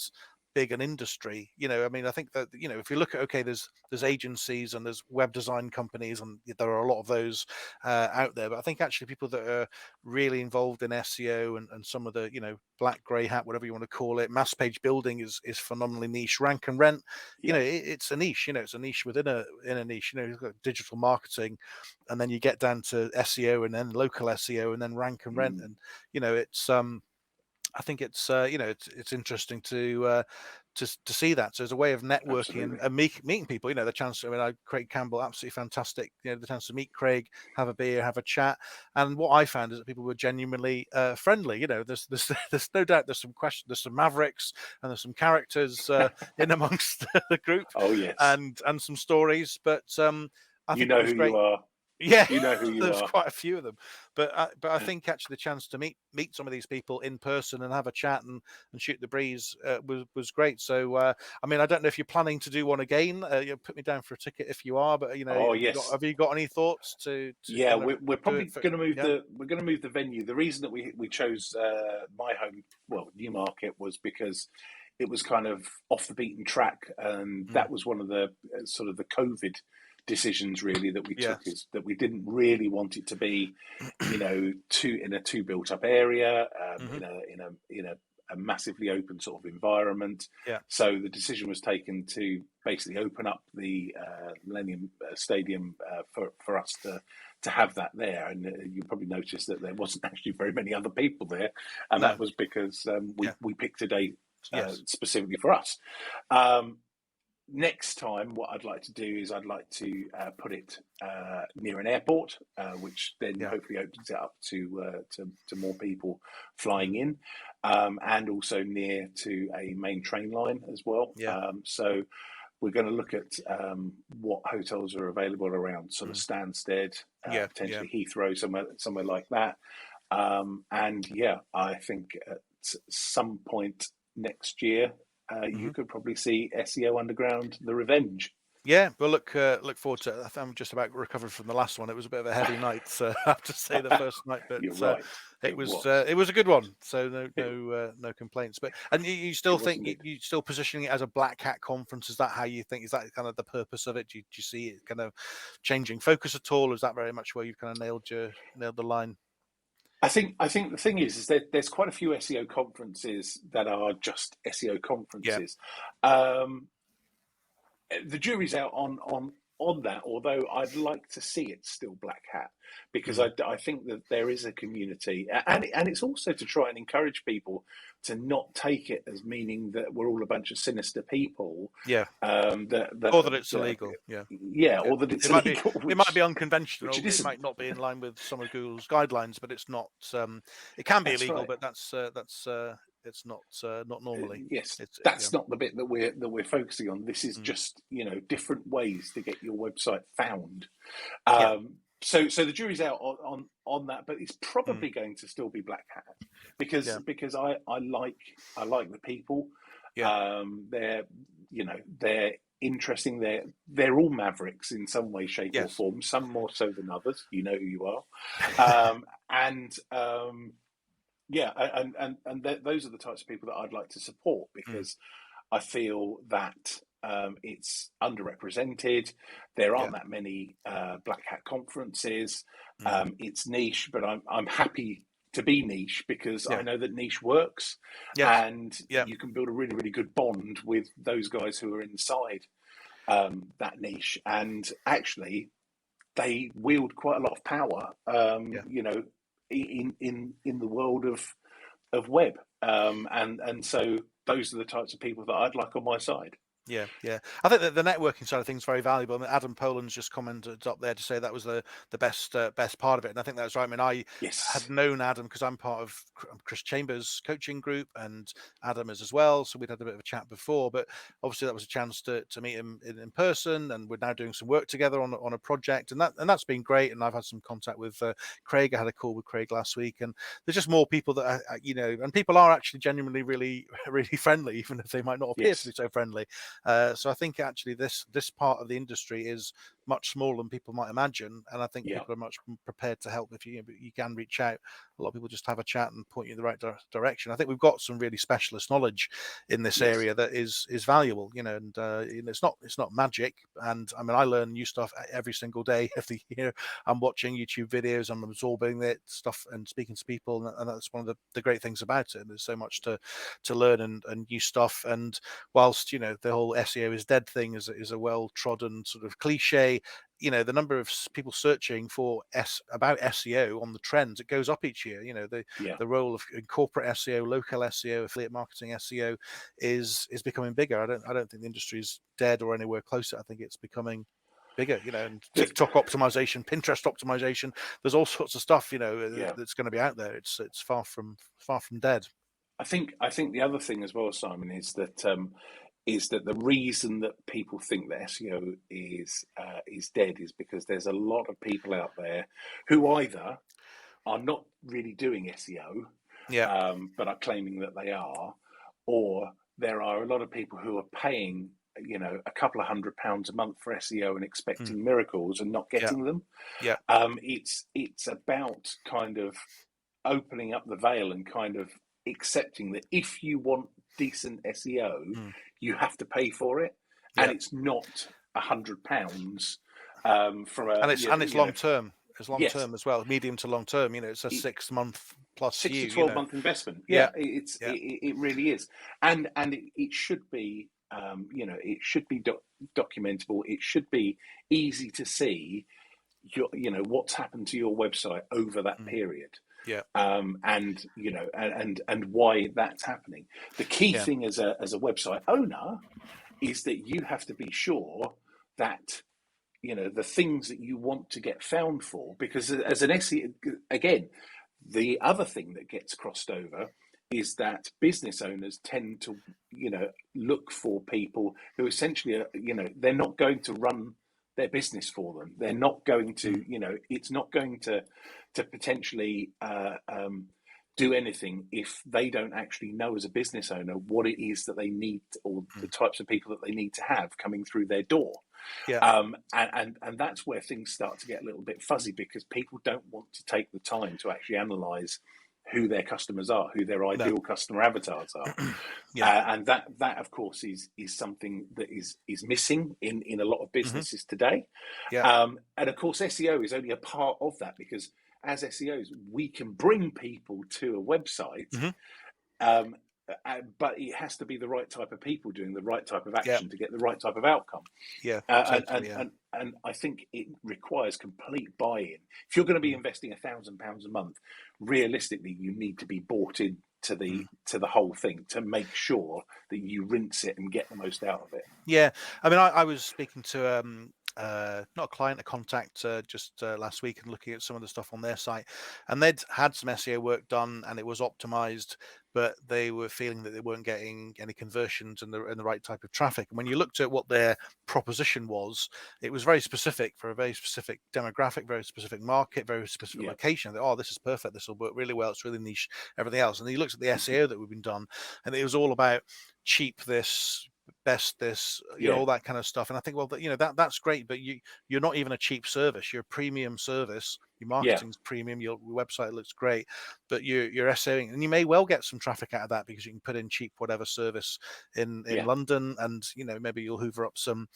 Speaker 1: big an industry. I mean, I think that, if you look at, okay, there's agencies and there's web design companies, and there are a lot of those out there, but I think actually people that are really involved in SEO and some of the, black grey hat, whatever you want to call it, mass page building is phenomenally niche. Rank and Rent, it's a niche. It's a niche within a niche. You've got digital marketing, and then you get down to SEO, and then local SEO, and then Rank and Rent, and it's I think it's it's interesting to see that. So as a way of networking and meeting people, the chance. I mean, Craig Campbell, absolutely fantastic. The chance to meet Craig, have a beer, have a chat. And what I found is that people were genuinely friendly. There's there's no doubt there's some questions, there's some mavericks, and there's some characters in amongst the group.
Speaker 3: Oh yes,
Speaker 1: and some stories. But I think
Speaker 3: know
Speaker 1: it was
Speaker 3: who
Speaker 1: great.
Speaker 3: you are.
Speaker 1: Yeah,
Speaker 3: you know who you
Speaker 1: there's
Speaker 3: are.
Speaker 1: quite a few of them, but I think actually the chance to meet some of these people in person and have a chat and shoot the breeze was great. So I mean, I don't know if you're planning to do one again. Put me down for a ticket if you are. But
Speaker 3: Oh yes.
Speaker 1: have you got any thoughts to
Speaker 3: yeah, we're probably going to move the venue. The reason that we chose my home, Newmarket, was because it was kind of off the beaten track, and that was one of the sort of the COVID decisions really that we took, is that we didn't really want it to be, in a too built up area, in a massively open sort of environment. So the decision was taken to basically open up the Millennium Stadium for us to have that there. And you probably noticed that there wasn't actually very many other people there, and that was because we picked a date specifically for us. Next time, what I'd like to do is I'd like to put it near an airport, which then hopefully opens it up to more people flying in, and also near to a main train line as well. So we're going to look at what hotels are available around sort of Stansted, potentially Heathrow, somewhere like that. And I think at some point next year, you could probably see SEO Underground, The Revenge.
Speaker 1: Yeah, well, look forward to it. I'm just about recovered from the last one. It was a bit of a heavy night, so I have to say the first night, but
Speaker 3: You're right.
Speaker 1: It was a good one. So no complaints. But you still think you still positioning it as a black hat conference? Is that how you think? Is that kind of the purpose of it? Do you see it kind of changing focus at all? Or is that very much where you've kind of nailed the line?
Speaker 3: I think the thing is that there's quite a few SEO conferences that are just SEO conferences. The jury's out on that, although I'd like to see it still black hat, because I think that there is a community, and it's also to try and encourage people to not take it as meaning that we're all a bunch of sinister people.
Speaker 1: Or that it's illegal.
Speaker 3: Or that it's illegal.
Speaker 1: It might be unconventional. It might not be in line with some of Google's guidelines, but it's not. It can be illegal, but that's it's not normally.
Speaker 3: That's not the bit that we're focusing on. This is just different ways to get your website found. So the jury's out on that, but it's probably going to still be black hat, because I like the people. They're interesting. They're all mavericks in some way, shape, or form. Some more so than others. You know who you are, those are the types of people that I'd like to support, because I feel that it's underrepresented. There aren't that many black hat conferences. It's niche, but I'm happy to be niche, because I know that niche works, and you can build a really, really good bond with those guys who are inside that niche, and actually they wield quite a lot of power. In the world of web, and so those are the types of people that I'd like on my side.
Speaker 1: Yeah. I think that the networking side of things is very valuable. I mean, Adam Poland's just commented up there to say that was the best part of it, and I think that's right. I mean, I had known Adam because I'm part of Chris Chambers' coaching group, and Adam is as well. So we'd had a bit of a chat before, but obviously that was a chance to meet him in person, and we're now doing some work together on a project, and that's been great. And I've had some contact with Craig. I had a call with Craig last week, and there's just more people that and people are actually genuinely really, really friendly, even if they might not appear to be so friendly. So I think actually this part of the industry is much smaller than people might imagine, and I think
Speaker 3: Yeah.
Speaker 1: people are much prepared to help if you can reach out. A lot of people just have a chat and point you in the right direction. I think we've got some really specialist knowledge in this
Speaker 3: Yes.
Speaker 1: area that is valuable, and it's not magic. And I mean, I learn new stuff every single day of the year. I'm watching YouTube videos, I'm absorbing it stuff and speaking to people, and that's one of the great things about it. And there's so much to learn and new stuff. And whilst the whole SEO is dead thing is a well trodden sort of cliche, the number of people searching for about SEO on the trends, it goes up each year. The role of corporate SEO, local SEO, affiliate marketing SEO is becoming bigger. I don't think the industry is dead or anywhere close. I think it's becoming bigger, and TikTok optimization, Pinterest optimization. There's all sorts of stuff, that's going to be out there. It's far from dead.
Speaker 3: I think the other thing as well, Simon, is that the reason that people think that SEO is dead is because there's a lot of people out there who either are not really doing SEO, but are claiming that they are, or there are a lot of people who are paying a couple of £100 a month for SEO and expecting miracles and not getting them. It's about kind of opening up the veil and kind of accepting that if you want decent SEO, you have to pay for it, and it's not £100 from a
Speaker 1: and it's long term. It's long
Speaker 3: Yes.
Speaker 1: term as well, medium to long term. It's a 6 month plus
Speaker 3: 6
Speaker 1: view,
Speaker 3: to 12 month investment. It really is, and it should be it should be documentable. It should be easy to see what's happened to your website over that period. And why that's happening. The key thing as a website owner is that you have to be sure that the things that you want to get found for, because as an SEO, again, the other thing that gets crossed over is that business owners tend to look for people who essentially are, they're not going to run their business for them. They're not going to, it's not going to potentially do anything if they don't actually know as a business owner what it is that they need, or the types of people that they need to have coming through their door. And that's where things start to get a little bit fuzzy, because people don't want to take the time to actually analyze who their customers are, who their ideal customer avatars are. And that of course is something that is missing in a lot of businesses today. And of course SEO is only a part of that, because as SEOs we can bring people to a website, but it has to be the right type of people doing the right type of action to get the right type of outcome. And I think it requires complete buy-in. If you're going to be investing £1,000 a month, realistically, you need to be bought in to the whole thing to make sure that you rinse it and get the most out of it.
Speaker 1: Yeah, I mean, I was speaking to not a client, a contact just last week, and looking at some of the stuff on their site, and they'd had some SEO work done and it was optimized, but they were feeling that they weren't getting any conversions and the right type of traffic. And when you looked at what their proposition was, it was very specific for a very specific demographic, very specific market, very specific location. They, this is perfect, this will work really well, it's really niche, everything else. And then you looked at the SEO that we've been done, and it was all about cheap this, best this, all that kind of stuff. And I think, well, that's great, but you're not even a cheap service, you're a premium service. Your marketing's premium, your website looks great, but you're SEOing, and you may well get some traffic out of that because you can put in cheap whatever service in London, and maybe you'll hoover up some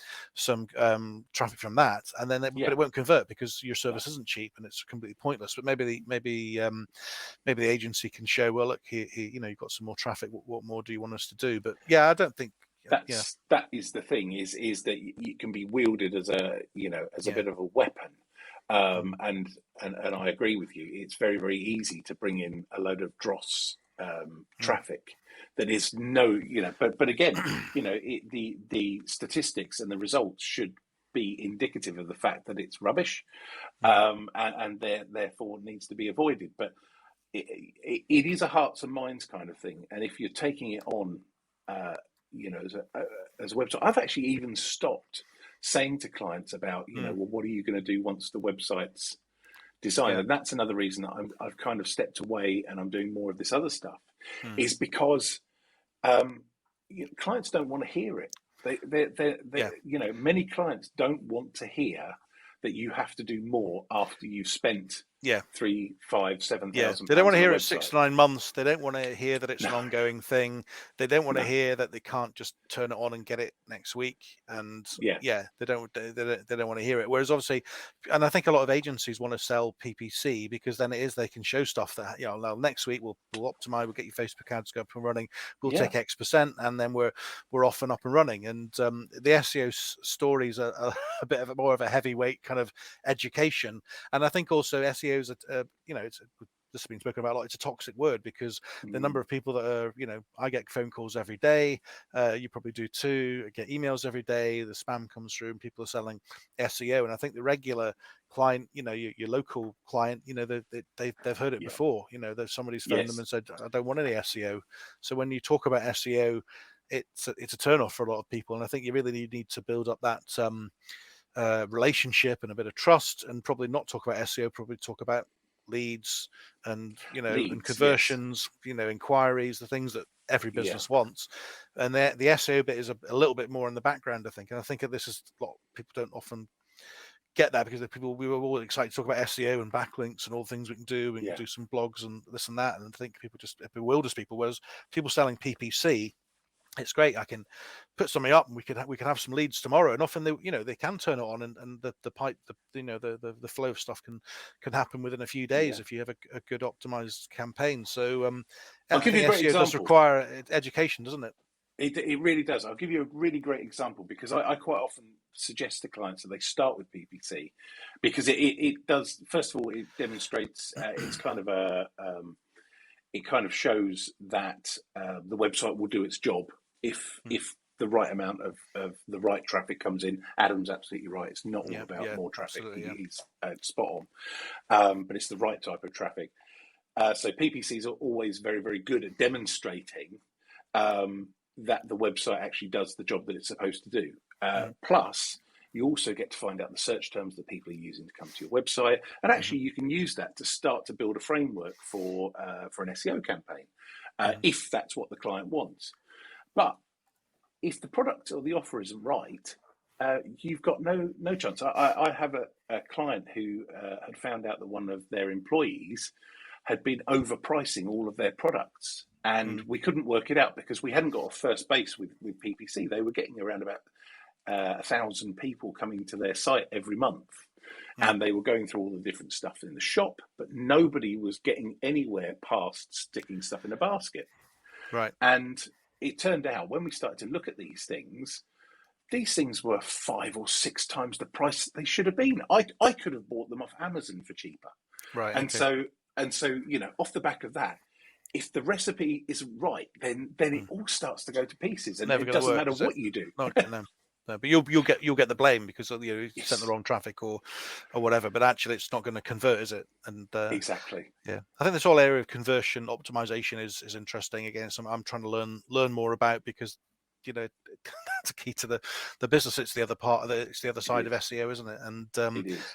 Speaker 1: traffic from that, and then but it won't convert because your service isn't cheap and it's completely pointless. But maybe the agency can show, well, look, here you've got some more traffic. What more do you want us to do? But I don't think
Speaker 3: that is the thing, is that it can be wielded as a bit of a weapon. And I agree with you. It's very, very easy to bring in a load of dross traffic that is but again, the statistics and the results should be indicative of the fact that it's rubbish, and therefore needs to be avoided. But it is a hearts and minds kind of thing. And if you're taking it on, as a website, I've actually even stopped saying to clients about, well, what are you going to do once the website's designed? And that's another reason that I've kind of stepped away and I'm doing more of this other stuff, is because clients don't want to hear it. They many clients don't want to hear that you have to do more after you've spent
Speaker 1: Yeah.
Speaker 3: 3, 5, 7,000
Speaker 1: Yeah,
Speaker 3: pounds
Speaker 1: they don't want to hear
Speaker 3: on a
Speaker 1: it 6 to 9 months. They don't want to hear that it's an
Speaker 3: No.
Speaker 1: ongoing thing. They don't want to
Speaker 3: No.
Speaker 1: hear that they can't just turn it on and get it next week. And they don't want to hear it. Whereas obviously, and I think a lot of agencies want to sell PPC because then it is they can show stuff that next week we'll optimize, we'll get your Facebook ads go up and running, we'll take X%, and then we're off and up and running. And the SEO stories are a bit of more of a heavyweight kind of education. And I think also SEO is this has been spoken about a lot. It's a toxic word because the number of people that are, I get phone calls every day. You probably do too. I get emails every day. The spam comes through and people are selling SEO. And I think the regular client, your local client, they've heard it before. There's somebody's phoned them and said, I don't want any SEO. So when you talk about SEO, it's a turn-off for a lot of people. And I think you really need to build up that relationship and a bit of trust, and probably not talk about SEO, probably talk about leads and and conversions, inquiries, the things that every business wants. And the SEO bit is a little bit more in the background, I think. And I think this is a lot people don't often get that, because we were all excited to talk about SEO and backlinks and all the things we can do. We can do some blogs and this and that, and I think it bewilders people. Whereas people selling PPC, it's great. I can put something up and we can have some leads tomorrow, and often they can turn it on, and the pipe, the flow of stuff can happen within a few days if you have a good optimized campaign. So
Speaker 3: I'll give you a great
Speaker 1: SEO
Speaker 3: example.
Speaker 1: does require education, doesn't it?
Speaker 3: It really does. I'll give you a really great example, because I quite often suggest to clients that they start with PPC, because it does, first of all, it demonstrates it's kind of it kind of shows that the website will do its job if the right amount of the right traffic comes in. Adam's absolutely right. It's not all about more traffic. He's spot on, but it's the right type of traffic. So PPCs are always very, very good at demonstrating that the website actually does the job that it's supposed to do. Plus, you also get to find out the search terms that people are using to come to your website, and actually you can use that to start to build a framework for an SEO campaign, if that's what the client wants. But if the product or the offer isn't right, you've got no chance. I have a client who had found out that one of their employees had been overpricing all of their products, and we couldn't work it out because we hadn't got a first base with PPC. They were getting around about 1,000 people coming to their site every month, and they were going through all the different stuff in the shop, but nobody was getting anywhere past sticking stuff in a basket.
Speaker 1: Right.
Speaker 3: And it turned out when we started to look at these things were 5 or 6 times the price they should have been. I could have bought them off Amazon for cheaper.
Speaker 1: Right.
Speaker 3: And so off the back of that, if the recipe isn't right, then it all starts to go to pieces, and it doesn't matter what you do.
Speaker 1: No, but you'll get the blame because you sent the wrong traffic or whatever. But actually, it's not going to convert, is it? And
Speaker 3: exactly.
Speaker 1: Yeah, I think this whole area of conversion optimization is interesting. Again, something I'm trying to learn more about, because that's a key to the business. It's the other part of it's the other side of SEO, isn't it? And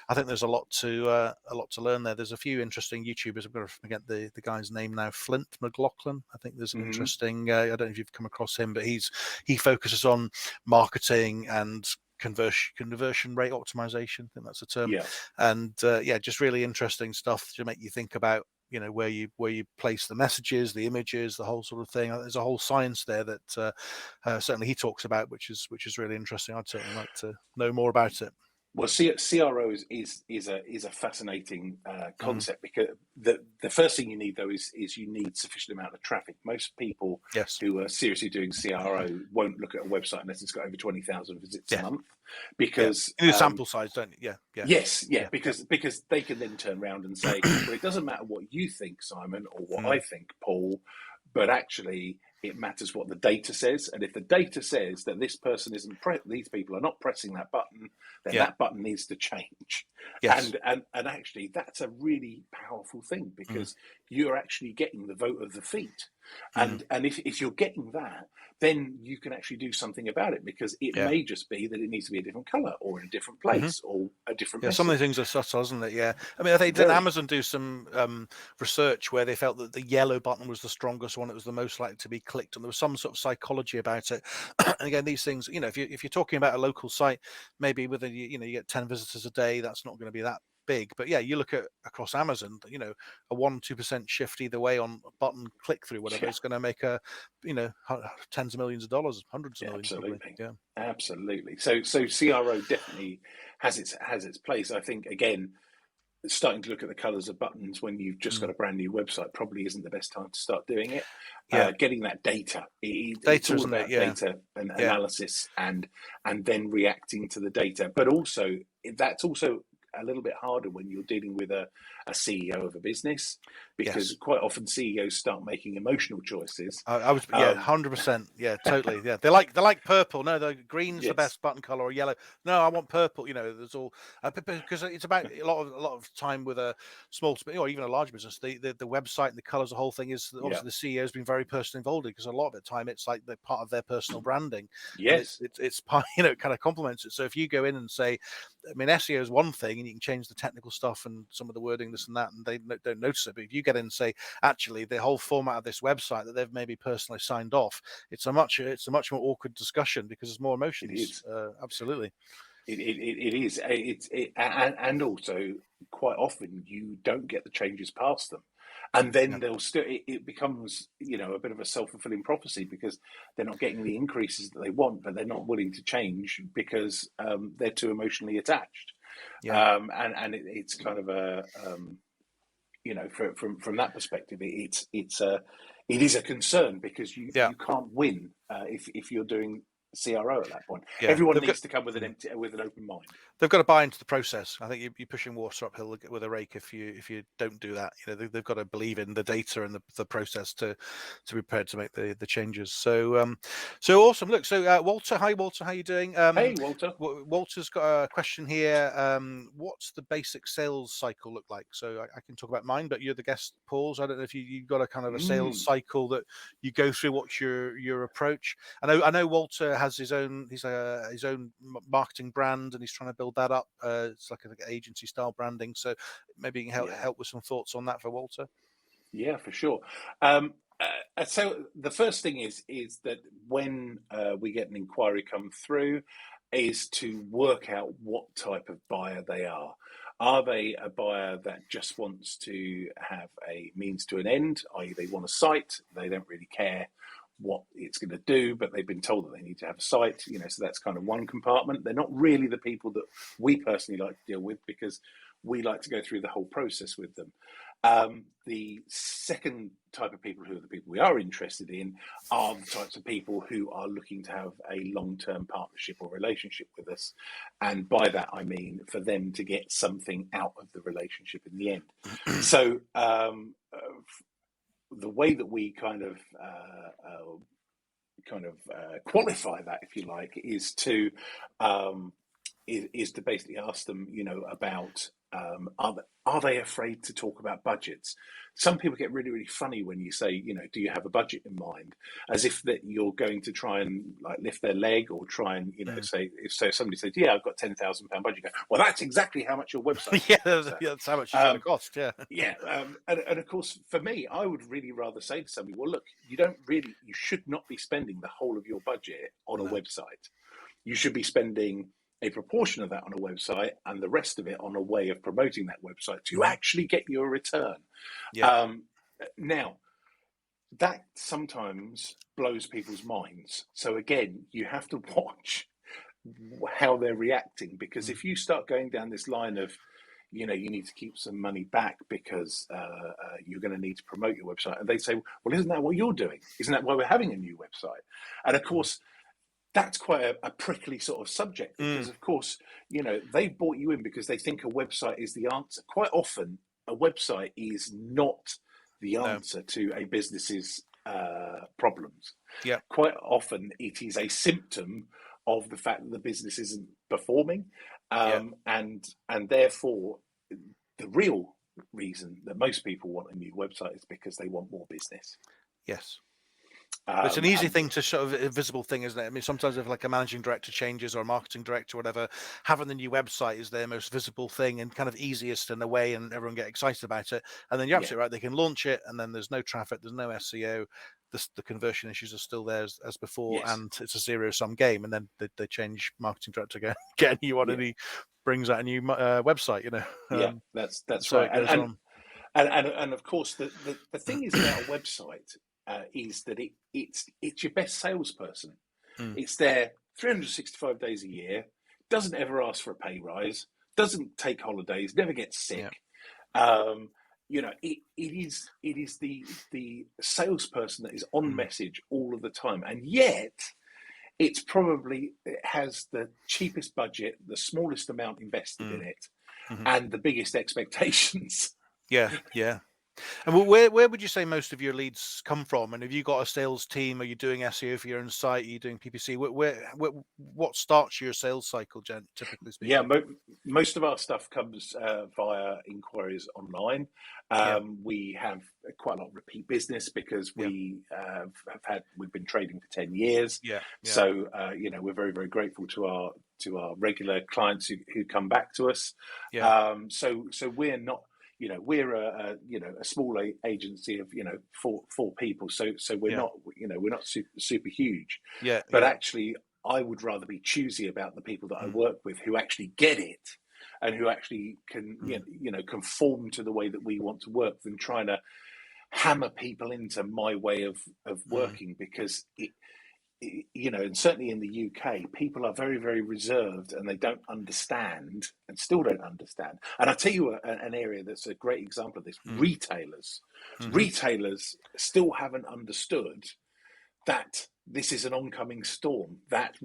Speaker 1: I think there's a lot to learn there. There's a few interesting YouTubers. I'm going to forget the guy's name now. Flint McLaughlin. I think there's an interesting. I don't know if you've come across him, but he focuses on marketing and conversion rate optimization. I think that's a term.
Speaker 3: Yeah.
Speaker 1: And just really interesting stuff to make you think about where you place the messages, the images, the whole sort of thing. There's a whole science there that certainly he talks about, which is really interesting. I'd certainly like to know more about it.
Speaker 3: Well, CRO is a fascinating concept, because the first thing you need, though, is you need sufficient amount of traffic. Most people who are seriously doing CRO won't look at a website unless it's got over 20,000 visits a month, because
Speaker 1: you need sample size, don't you?
Speaker 3: Yes, because they can then turn around and say, well, it doesn't matter what you think, Simon, or what I think, Paul, but actually it matters what the data says. And if the data says that this person these people are not pressing that button, then that button needs to change.
Speaker 1: Yes.
Speaker 3: And actually that's a really powerful thing, because you're actually getting the vote of the feet. And if you're getting that, then you can actually do something about it, because it may just be that it needs to be a different color or in a different place or a different message.
Speaker 1: Some of the things are subtle, isn't it? Yeah. I mean, I think did Amazon do some research where they felt that the yellow button was the strongest one, it was the most likely to be clicked clicked, and there was some sort of psychology about it. And again, these things, if you're talking about a local site, maybe with you get 10 visitors a day, that's not going to be that big. But yeah, you look at across Amazon, a 1-2% shift either way on a button click through, whatever, it's going to make tens of millions of dollars, hundreds of millions,
Speaker 3: absolutely.
Speaker 1: probably. Yeah,
Speaker 3: Absolutely. So CRO definitely has its place. I think, again, starting to look at the colors of buttons when you've just got a brand new website probably isn't the best time to start doing it.
Speaker 1: Yeah.
Speaker 3: Getting that data, it's
Speaker 1: Data,
Speaker 3: all
Speaker 1: isn't it?
Speaker 3: about
Speaker 1: Yeah.
Speaker 3: data and
Speaker 1: Yeah.
Speaker 3: analysis and then reacting to the data. But also, that's also a little bit harder when you're dealing with a CEO of a business, because
Speaker 1: Yes.
Speaker 3: quite often CEOs start making emotional choices.
Speaker 1: I was 100%. Yeah, totally. Yeah, they like purple. No, the green's the
Speaker 3: Yes.
Speaker 1: best button color, or yellow. No, I want purple. There's all because it's about a lot of time with a small or even a large business. The website and the colors, the whole thing is obviously the CEO has been very personally involved in, because a lot of the time it's like they're part of their personal branding.
Speaker 3: Yes.
Speaker 1: And it's part, it kind of complements it. So if you go in and say, I mean, SEO is one thing, and you can change the technical stuff and some of the wording, this and that, and they don't notice it. But if you get in and say, actually, the whole format of this website that they've maybe personally signed off, it's a much more awkward discussion because there's more emotions.
Speaker 3: It is.
Speaker 1: Absolutely.
Speaker 3: It is. And also quite often you don't get the changes past them, and then they'll still. It becomes a bit of a self-fulfilling prophecy, because they're not getting the increases that they want, but they're not willing to change because they're too emotionally attached.
Speaker 1: Yeah.
Speaker 3: And it's kind of a from that perspective, it is a concern, because you can't win if you're doing CRO at that point.
Speaker 1: Yeah.
Speaker 3: Everyone needs to come with an open mind.
Speaker 1: They've got to buy into the process. I think you're pushing water uphill with a rake if you don't do that. They've got to believe in the data and the process to be prepared to make the changes. So awesome. Look, so Walter, hi Walter, how you doing?
Speaker 3: Hey Walter.
Speaker 1: Walter's got a question here. What's the basic sales cycle look like? So I can talk about mine, but you're the guest, Paul. So I don't know if you've got a kind of a sales cycle that you go through. What's your approach? I know Walter has his own marketing brand, and he's trying to build that up. It's like an agency style branding. So maybe you can help with some thoughts on that for Walter.
Speaker 3: Yeah, for sure. So the first thing is that when we get an inquiry come through, is to work out what type of buyer they are. Are they a buyer that just wants to have a means to an end, i.e. they want a site, they don't really care what it's going to do, but they've been told that they need to have a site, so that's kind of one compartment. They're not really the people that we personally like to deal with, because we like to go through the whole process with them. The second type of people, who are the people we are interested in, are the types of people who are looking to have a long-term partnership or relationship with us. And by that, I mean for them to get something out of the relationship in the end. So the way that we kind of qualify that, if you like, is to basically ask them, about are they afraid to talk about budgets? Some people get really, really funny when you say, do you have a budget in mind? As if that you're going to try and like lift their leg, or try and say, if somebody says, yeah, I've got £10,000 budget, you go, well, that's exactly how much your website
Speaker 1: that's how much it's going to cost.
Speaker 3: And of course, for me, I would really rather say to somebody, well, look, you should not be spending the whole of your budget on a website. You should be spending a proportion of that on a website, and the rest of it on a way of promoting that website to actually get you a return. Now, that sometimes blows people's minds. So again, you have to watch how they're reacting, because if you start going down this line of, you need to keep some money back because you're going to need to promote your website, and they say, well, isn't that what you're doing? Isn't that why we're having a new website? And of course, that's quite a prickly sort of subject, because of course, they've brought you in because they think a website is the answer. Quite often, a website is not the answer to a business's problems. Quite often, it is a symptom of the fact that the business isn't performing, and therefore, the real reason that most people want a new website is because they want more business.
Speaker 1: Yes. But it's an easy
Speaker 3: And
Speaker 1: thing to sort of a visible thing, isn't it? I mean, sometimes if like a managing director changes or a marketing director or whatever, having the new website is their most visible thing and kind of easiest in a way, and everyone get excited about it. And then you're
Speaker 3: yeah,
Speaker 1: absolutely right; they can launch it, and then there's no traffic, there's no SEO, the conversion issues are still there as before,
Speaker 3: yes,
Speaker 1: and it's a zero-sum game. And then they change marketing director, get a new one,
Speaker 3: yeah,
Speaker 1: and he brings out a new website.
Speaker 3: yeah. That's
Speaker 1: So
Speaker 3: right.
Speaker 1: it goes on.
Speaker 3: And of course, the thing is about a website is that it's your best salesperson.
Speaker 1: Mm,
Speaker 3: It's there 365 days a year. Doesn't ever ask for a pay rise. Doesn't take holidays. Never gets
Speaker 1: yeah.
Speaker 3: sick. It is the salesperson that is on
Speaker 1: Mm,
Speaker 3: message all of the time, and yet it has the cheapest budget, the smallest amount invested in
Speaker 1: mm,
Speaker 3: it,
Speaker 1: mhm.
Speaker 3: and the biggest expectations.
Speaker 1: Yeah, yeah. And where would you say most of your leads come from? And have you got a sales team? Are you doing SEO for your own site? Are you doing PPC? What starts your sales cycle, typically
Speaker 3: Yeah,
Speaker 1: speaking?
Speaker 3: most of our stuff comes via inquiries online.
Speaker 1: Yeah,
Speaker 3: We have quite a lot of repeat business because
Speaker 1: yeah,
Speaker 3: we've been trading for 10 years.
Speaker 1: yeah, yeah,
Speaker 3: So we're very, very grateful to our regular clients who come back to us.
Speaker 1: yeah,
Speaker 3: So we're not, we're a small agency of four people. So we're
Speaker 1: yeah,
Speaker 3: not super huge,
Speaker 1: yeah,
Speaker 3: but
Speaker 1: yeah,
Speaker 3: actually I would rather be choosy about the people that I
Speaker 1: mm,
Speaker 3: work with who actually get it and who actually can
Speaker 1: mm,
Speaker 3: conform to the way that we want to work than trying to hammer people into my way of
Speaker 1: mm,
Speaker 3: working, because and certainly in the UK, people are very, very reserved and they don't understand and still don't understand. And I'll tell you an area that's a great example of this:
Speaker 1: mm,
Speaker 3: retailers.
Speaker 1: mhm,
Speaker 3: Retailers still haven't understood that this is an oncoming storm, that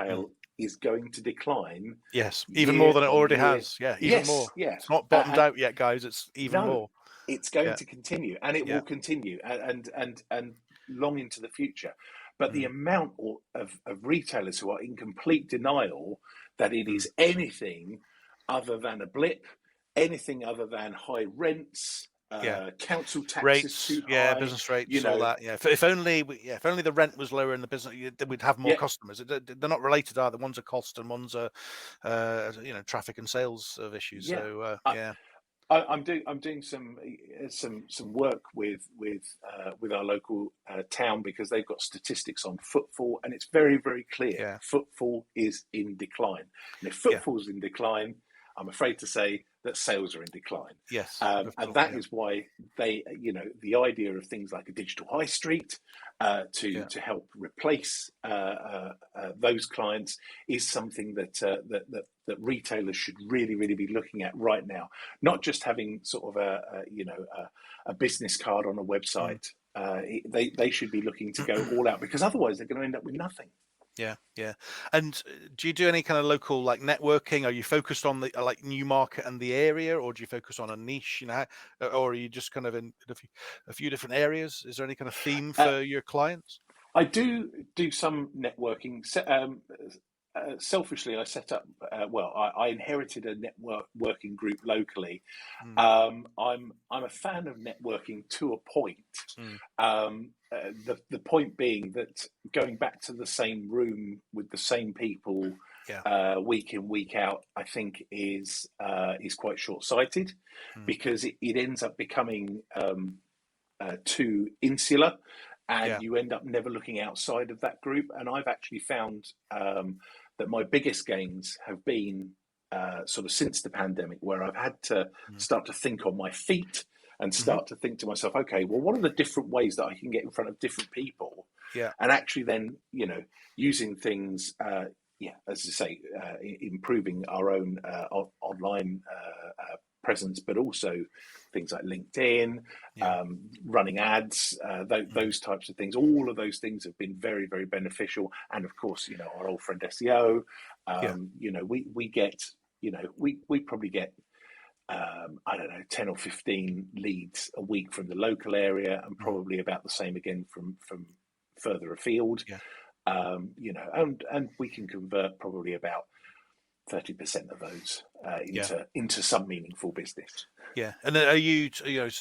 Speaker 1: mm.
Speaker 3: retail is going to decline
Speaker 1: Yes, even more
Speaker 3: year
Speaker 1: than it
Speaker 3: on
Speaker 1: already
Speaker 3: year.
Speaker 1: has. Yeah, even
Speaker 3: Yes,
Speaker 1: more.
Speaker 3: yeah.
Speaker 1: It's not bottomed out yet, guys. It's even
Speaker 3: No,
Speaker 1: more.
Speaker 3: it's going
Speaker 1: Yeah,
Speaker 3: to continue, and it
Speaker 1: yeah,
Speaker 3: will continue, and long into the future. But the
Speaker 1: mm,
Speaker 3: amount of retailers who are in complete denial that it
Speaker 1: mm.
Speaker 3: is anything other than a blip, anything other than high rents,
Speaker 1: Yeah.
Speaker 3: council taxes
Speaker 1: Rates,
Speaker 3: too
Speaker 1: yeah,
Speaker 3: high,
Speaker 1: business
Speaker 3: you
Speaker 1: rates, all
Speaker 3: know,
Speaker 1: that. Yeah, if only, if only the rent was lower in the business, then we'd have more
Speaker 3: yeah,
Speaker 1: customers. They're not related, are they? One's a cost and one's a, traffic and sales of issues.
Speaker 3: yeah.
Speaker 1: So
Speaker 3: I,
Speaker 1: yeah,
Speaker 3: I'm doing some work with our local town, because they've got statistics on footfall, and it's very, very clear
Speaker 1: yeah,
Speaker 3: footfall is in decline. And if
Speaker 1: yeah,
Speaker 3: footfall's in decline, I'm afraid to say that sales are in decline.
Speaker 1: yes,
Speaker 3: And
Speaker 1: yeah,
Speaker 3: that is why the idea of things like a digital high street
Speaker 1: yeah,
Speaker 3: to help replace those clients is something that retailers should really, really be looking at right now. Not just having sort of a business card on a
Speaker 1: mm,
Speaker 3: website. They should be looking to go all out, because otherwise they're going to end up with nothing.
Speaker 1: yeah, yeah. And do you do any kind of local like networking? Are you focused on the like new market and the area, or do you focus on a niche? Or are you just kind of in a few different areas? Is there any kind of theme
Speaker 3: Uh,
Speaker 1: for your clients?
Speaker 3: I do some networking. Selfishly, I set up. I inherited a networking group locally.
Speaker 1: Mm,
Speaker 3: I'm a fan of networking to a point.
Speaker 1: mm,
Speaker 3: The point being that going back to the same room with the same people
Speaker 1: yeah,
Speaker 3: week in, week out, I think is quite short sighted,
Speaker 1: mm,
Speaker 3: because it ends up becoming too insular, and
Speaker 1: yeah,
Speaker 3: you end up never looking outside of that group. And I've actually found that my biggest gains have been sort of since the pandemic, where I've had to
Speaker 1: mm,
Speaker 3: start to think on my feet and
Speaker 1: mhm,
Speaker 3: start to think to myself, okay, well, what are the different ways that I can get in front of different people?
Speaker 1: yeah.
Speaker 3: And actually then, using things, as I say, improving our own online presence, but also things like LinkedIn,
Speaker 1: Yeah.
Speaker 3: running ads,
Speaker 1: Mm.
Speaker 3: those types of things. All of those things have been very, very beneficial. And of course, our old friend SEO.
Speaker 1: Yeah.
Speaker 3: We get, we probably get, I don't know, 10 or 15 leads a week from the local area, and
Speaker 1: Mm.
Speaker 3: probably about the same again from further afield.
Speaker 1: Yeah.
Speaker 3: And we can convert probably about 30% of those into some meaningful business.
Speaker 1: Yeah, and are you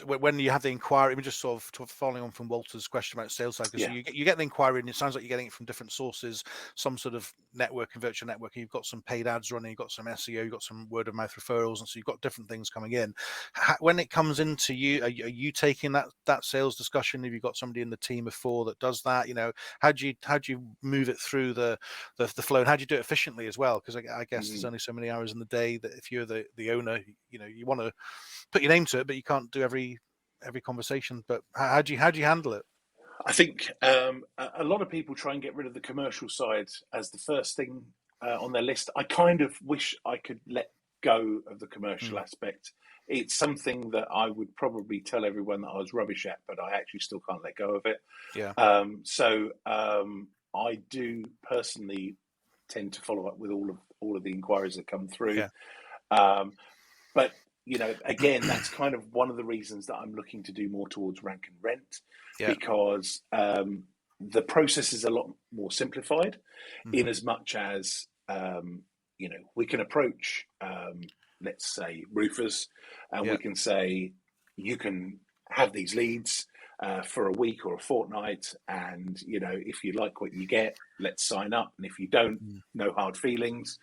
Speaker 1: when you have the inquiry? I mean, just sort of following on from Walter's question about sales cycles.
Speaker 3: Yeah.
Speaker 1: So you get the inquiry, and it sounds like you're getting it from different sources, some sort of network and virtual networking. You've got some paid ads running, you've got some SEO, you've got some word of mouth referrals, and so you've got different things coming in. When it comes into you, are you taking that sales discussion? Have you got somebody in the team of 4 that does that? How do you move it through the flow, and how do you do it efficiently as well? Because I guess there's only so many hours in the day that if you're the owner, you want to put your name to it, but you can't do every conversation. But how do you handle it?
Speaker 3: I think a lot of people try and get rid of the commercial side as the first thing on their list. I kind of wish I could let go of the commercial aspect. It's something that I would probably tell everyone that I was rubbish at, but I actually still can't let go of it.
Speaker 1: Yeah.
Speaker 3: So I do personally tend to follow up with all of the inquiries that come through.
Speaker 1: Yeah.
Speaker 3: But again, that's kind of one of the reasons that I'm looking to do more towards rank and rent, because the process is a lot more simplified in as much as, we can approach, let's say, roofers, and we can say, you can have these leads for a week or a fortnight, and, if you like what you get, let's sign up. And if you don't, no hard feelings.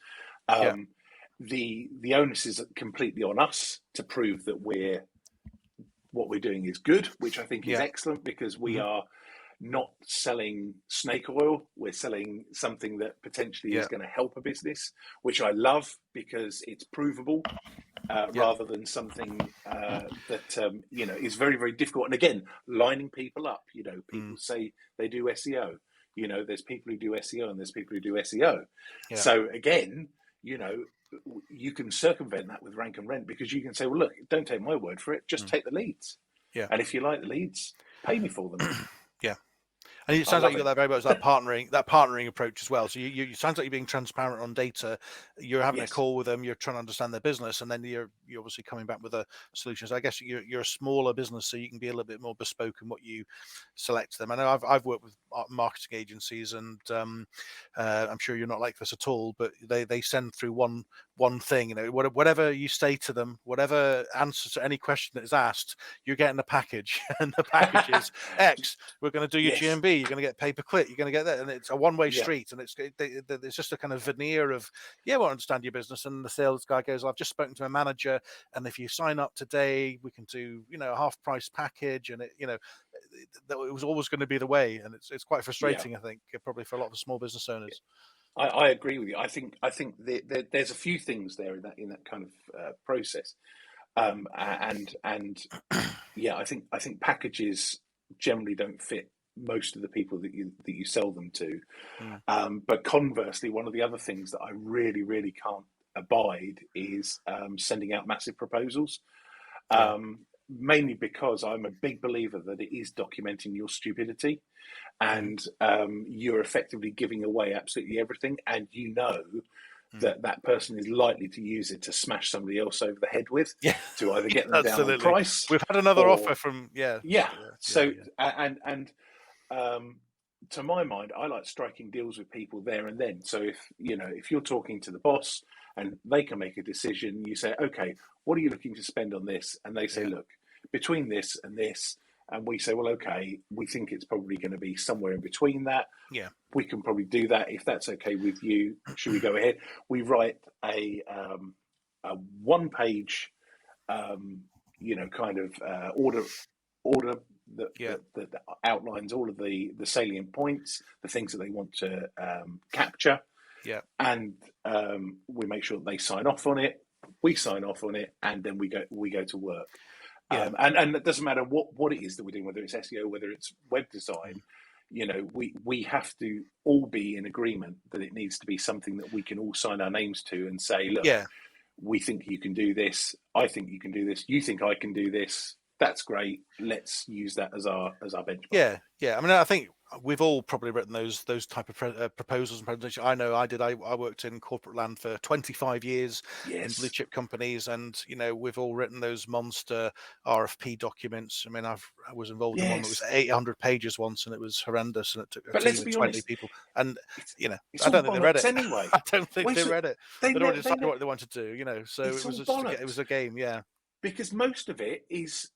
Speaker 3: The onus is completely on us to prove that what we're doing is good, which I think is excellent, because we are not selling snake oil. We're selling something that potentially is going to help a business, which I love because it's provable, rather than something that is very, very difficult. And again, lining people up. People say they do SEO. There's people who do SEO and there's people who do SEO. So again, you can circumvent that with rank and rent, because you can say, well, look, don't take my word for it, just take the leads. And if you like the leads, pay me for them.
Speaker 1: And it sounds like you got that very much that partnering approach as well. So you sounds like you're being transparent on data. You're having a call with them. You're trying to understand their business, and then you're obviously coming back with a solution. So I guess you're a smaller business, so you can be a little bit more bespoke in what you select them. I know I've worked with marketing agencies, and I'm sure you're not like this at all. But they send through one thing. Whatever you say to them, whatever answer to any question that is asked, you're getting a package, and the package is X. We're going to do your GMB. You're going to get pay-per-click. You're going to get that, and it's a one-way street. And it's just a kind of veneer of, I understand your business. And the sales guy goes, I've just spoken to a manager, and if you sign up today, we can do a half-price package. And it was always going to be the way, and it's quite frustrating. I think probably for a lot of small business owners.
Speaker 3: I agree with you. I think there's a few things there in that kind of process, and I think packages generally don't fit most of the people that you sell them to. But conversely, one of the other things that I really, really can't abide is sending out massive proposals. Mainly because I'm a big believer that it is documenting your stupidity, and you're effectively giving away absolutely everything, and that person is likely to use it to smash somebody else over the head with, to either get them down on price.
Speaker 1: We've had another offer from
Speaker 3: to my mind, I like striking deals with people there and then. So if you're talking to the boss and they can make a decision, you say, okay, what are you looking to spend on this? And they say, look, between this and this. And we say, well, okay, we think it's probably going to be somewhere in between that. We can probably do that. If that's okay with you, should we go ahead? We write a one-page, order that outlines all of the salient points, the things that they want to capture. And we make sure that they sign off on it. We sign off on it, and then we go to work. And it doesn't matter what it is that we're doing, whether it's SEO, whether it's web design. We have to all be in agreement that it needs to be something that we can all sign our names to and say, look, we think you can do this. I think you can do this. You think I can do this. That's great. Let's use that as our benchmark.
Speaker 1: I mean, I think we've all probably written those type of proposals and presentations. I know I did. I worked in corporate land for 25 years in blue
Speaker 3: Yes.
Speaker 1: chip companies, and we've all written those monster RFP documents. I mean, I was involved in one that was
Speaker 3: Yes.
Speaker 1: 800 pages once, and it was horrendous, and it took a
Speaker 3: But let's
Speaker 1: team of
Speaker 3: be
Speaker 1: 20
Speaker 3: honest,
Speaker 1: people. And
Speaker 3: it's
Speaker 1: I
Speaker 3: all
Speaker 1: don't think they read
Speaker 3: bollocks
Speaker 1: it.
Speaker 3: anyway.
Speaker 1: I don't think
Speaker 3: Well,
Speaker 1: they read it.
Speaker 3: they
Speaker 1: They'd already
Speaker 3: ne- they
Speaker 1: decided
Speaker 3: ne-
Speaker 1: what they wanted to do. So
Speaker 3: it's
Speaker 1: it was
Speaker 3: all
Speaker 1: just it was
Speaker 3: bollocks
Speaker 1: a game. Yeah,
Speaker 3: because most of it is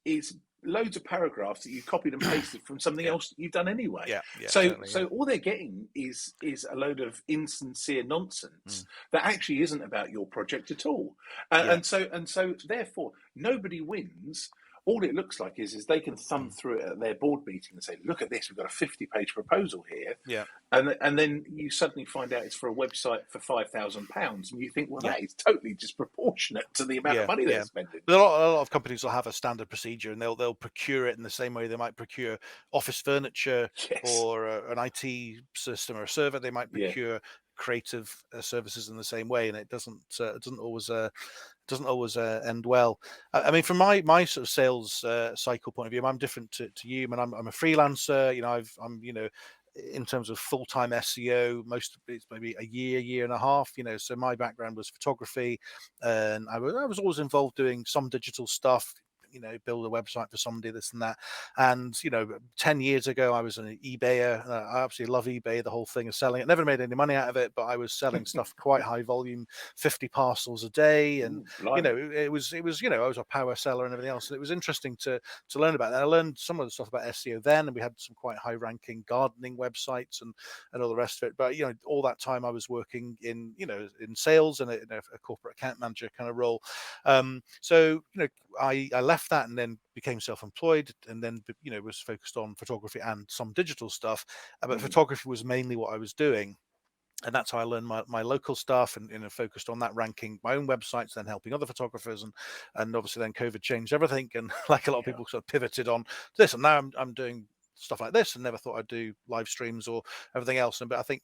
Speaker 3: loads of paragraphs that you copied and pasted from something
Speaker 1: yeah,
Speaker 3: else that you've done anyway.
Speaker 1: yeah,
Speaker 3: So
Speaker 1: totally. Yeah.
Speaker 3: so all they're getting is a load of insincere nonsense
Speaker 1: Mm.
Speaker 3: that actually isn't about your project at all.
Speaker 1: Yeah.
Speaker 3: And so therefore nobody wins. All it looks like is they can thumb through it at their board meeting and say, look at this, we've got a 50-page proposal here.
Speaker 1: Yeah.
Speaker 3: And then you suddenly find out it's for a website for £5,000, and you think, well,
Speaker 1: Yeah.
Speaker 3: that is totally disproportionate to the amount of money they're spending.
Speaker 1: A lot of companies will have a standard procedure, and they'll procure it in the same way they might procure office furniture
Speaker 3: Yes.
Speaker 1: or an IT system or a server. They might
Speaker 3: Yeah.
Speaker 1: procure creative services in the same way, and it doesn't always end well. I mean, from my sort of sales cycle point of view, I'm different to you. I mean, I'm a freelancer. I'm in terms of full-time SEO, most of it's maybe a year and a half. So my background was photography, and I was always involved doing some digital stuff. Build a website for somebody, this and that. And 10 years ago, I was an eBayer. I absolutely love eBay, the whole thing of selling it. Never made any money out of it, but I was selling stuff quite high volume, 50 parcels a day, and it was I was a power seller and everything else. And it was interesting to learn about that. I learned some of the stuff about SEO then, and we had some quite high ranking gardening websites and all the rest of it. But all that time I was working in sales and a corporate account manager kind of role. So I left that and then became self-employed, and then was focused on photography and some digital stuff. But photography was mainly what I was doing. And that's how I learned my local stuff, and focused on that, ranking my own websites, then helping other photographers, and obviously then COVID changed everything, and like a lot of people sort of pivoted on this, and now I'm doing stuff like this, and never thought I'd do live streams or everything else. But I think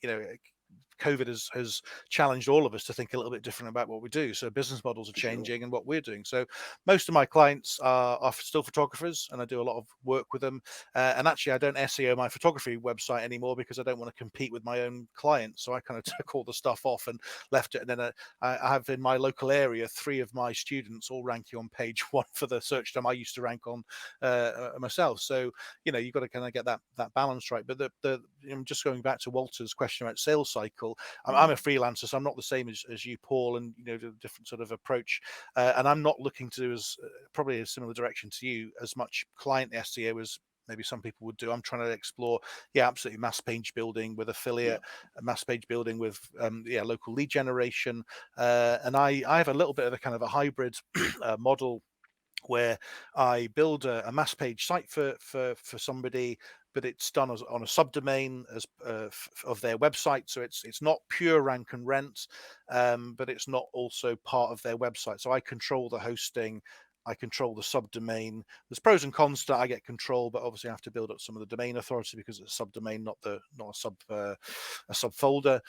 Speaker 1: COVID has challenged all of us to think a little bit different about what we do. So business models are changing and what we're doing. So most of my clients are still photographers, and I do a lot of work with them. And actually, I don't SEO my photography website anymore because I don't want to compete with my own clients. So I kind of took all the stuff off and left it. And then I have in my local area 3 of my students all ranking on page 1 for the search term I used to rank on myself. So you've got to kind of get that balance right. But just going back to Walter's question about sales cycle, I'm a freelancer, so I'm not the same as you, Paul, and a different sort of approach. And I'm not looking to do probably a similar direction to you, as much client SEO as maybe some people would do. I'm trying to explore, absolutely, mass page building with affiliate, mass page building with local lead generation, and I have a little bit of a kind of a hybrid model where I build a mass page site for somebody, but it's done on a subdomain as of their website. So it's not pure rank and rent, but it's not also part of their website. So I control the hosting, I control the subdomain. There's pros and cons to that. I get control, but obviously I have to build up some of the domain authority because it's a subdomain, not a subfolder.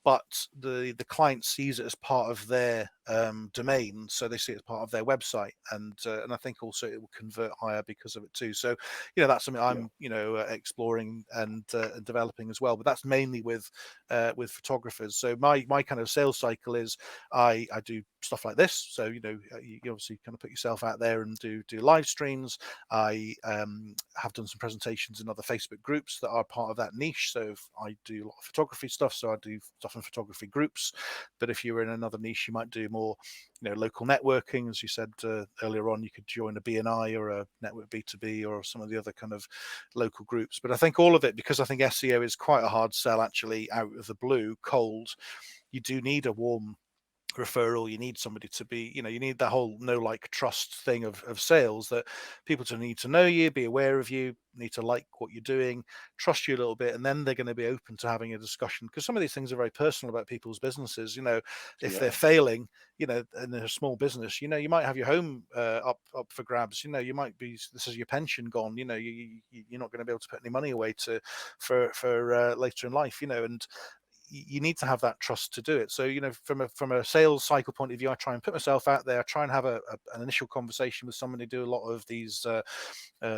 Speaker 1: But the client sees it as part of their domain, so they see it as part of their website, and I think also it will convert higher because of it too. So that's something I'm exploring and developing as well. But that's mainly with photographers. So my kind of sales cycle is I do stuff like this. So you obviously kind of put yourself out there and do live streams. I have done some presentations in other Facebook groups that are part of that niche. So if I do a lot of photography stuff, so I do stuff in photography groups. But if you're in another niche, you might do more local networking, as you said earlier on. You could join a BNI or a network B2B or some of the other kind of local groups. But I think all of it, because I think SEO is quite a hard sell actually out of the blue, cold. You do need a warm referral. You need somebody to be, you need that whole know, like, trust thing of sales, that people to need to know you, be aware of you, need to like what you're doing, trust you a little bit, and then they're going to be open to having a discussion, because some of these things are very personal about people's businesses. If they're failing, and they're a small business, you might have your home up for grabs. You might be, this is your pension gone. You're not going to be able to put any money away for later in life. And you need to have that trust to do it. So, from a sales cycle point of view, I try and put myself out there. I try and have an initial conversation with somebody. Do a lot of these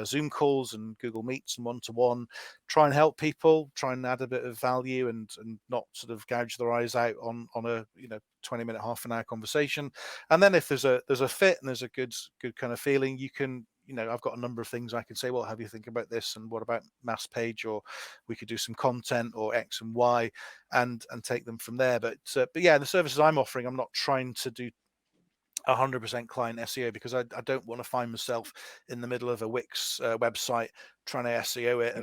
Speaker 1: Zoom calls and Google Meets and one-to-one. Try and help people. Try and add a bit of value and not sort of gouge their eyes out on a 20-minute, half an hour conversation. And then if there's a fit and there's a good kind of feeling, you can. I've got a number of things I can say. Well, have you think about this? And what about mass page? Or we could do some content or X and Y, and take them from there. But yeah, the services I'm offering, I'm not trying to do 100% client SEO, because I don't want to find myself in the middle of a Wix website trying to SEO it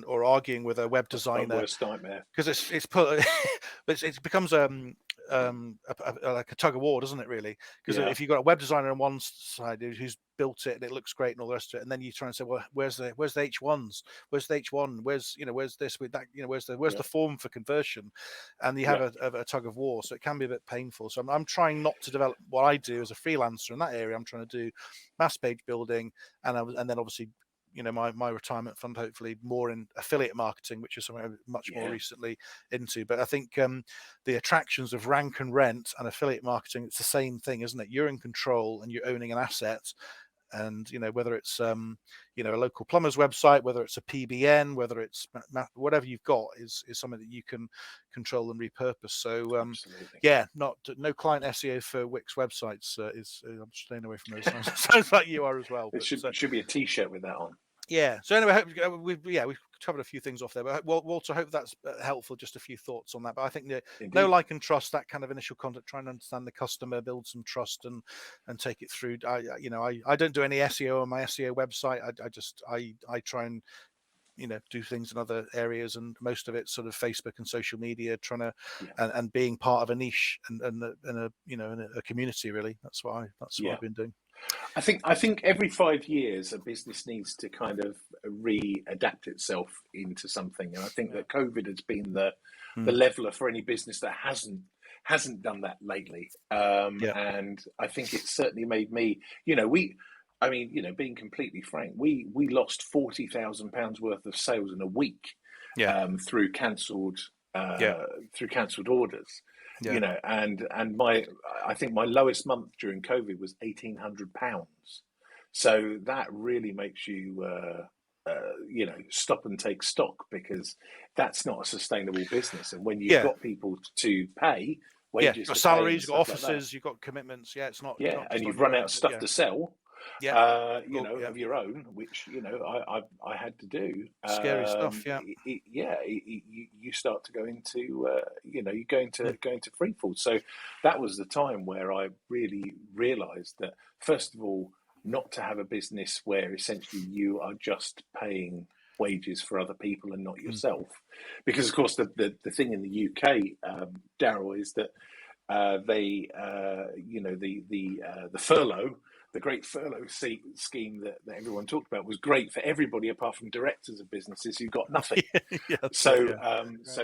Speaker 1: or arguing with a web designer.
Speaker 3: My worst nightmare.
Speaker 1: Because it becomes like a tug of war, doesn't it, really? Because if you've got a web designer on one side who's built it and it looks great and all the rest of it, and then you try and say, well, where's the H1s? Where's the H1? Where's this with that? Where's the form for conversion? And you have a tug of war, so it can be a bit painful. So I'm trying not to develop what I do as a freelancer in that area. I'm trying to do mass page building, and then obviously, my retirement fund, hopefully more in affiliate marketing, which is something I'm much more recently into. But I think the attractions of rank and rent and affiliate marketing, it's the same thing, isn't it? You're in control and you're owning an asset. And whether it's a local plumber's website, whether it's a PBN, whether it's whatever you've got is something that you can control and repurpose. So no client SEO for Wix websites I'm staying away from those. Sounds like you are as well.
Speaker 3: It should be a T-shirt with that on.
Speaker 1: Yeah. So anyway, we've covered a few things off there, but Walter, I hope that's helpful. Just a few thoughts on that. But I think know, like, and trust, that kind of initial contact, trying to understand the customer, build some trust, and take it through. I don't do any SEO on my SEO website. I try and do things in other areas, and most of it's sort of Facebook and social media, trying to and being part of a niche and a community. Really, that's what I've been doing.
Speaker 3: I think every 5 years a business needs to kind of readapt itself into something, and I think that COVID has been the leveler for any business that hasn't done that lately. And I think it certainly made me, being completely frank, we lost £40,000 worth of sales in a week through cancelled orders. And I think my lowest month during COVID was £1,800. So that really makes you stop and take stock, because that's not a sustainable business. And when you've got people to pay wages,
Speaker 1: salaries, you've got offices, you've got commitments. It's not.
Speaker 3: And you've run out of stuff to sell. Of your own, which I had to do.
Speaker 1: Scary stuff.
Speaker 3: You start to go into you go into free fall. So that was the time where I really realised that, first of all, not to have a business where essentially you are just paying wages for other people and not yourself, because of course the thing in the UK, Daryl, is that they the furlough. The great furlough scheme that everyone talked about was great for everybody apart from directors of businesses who got nothing. So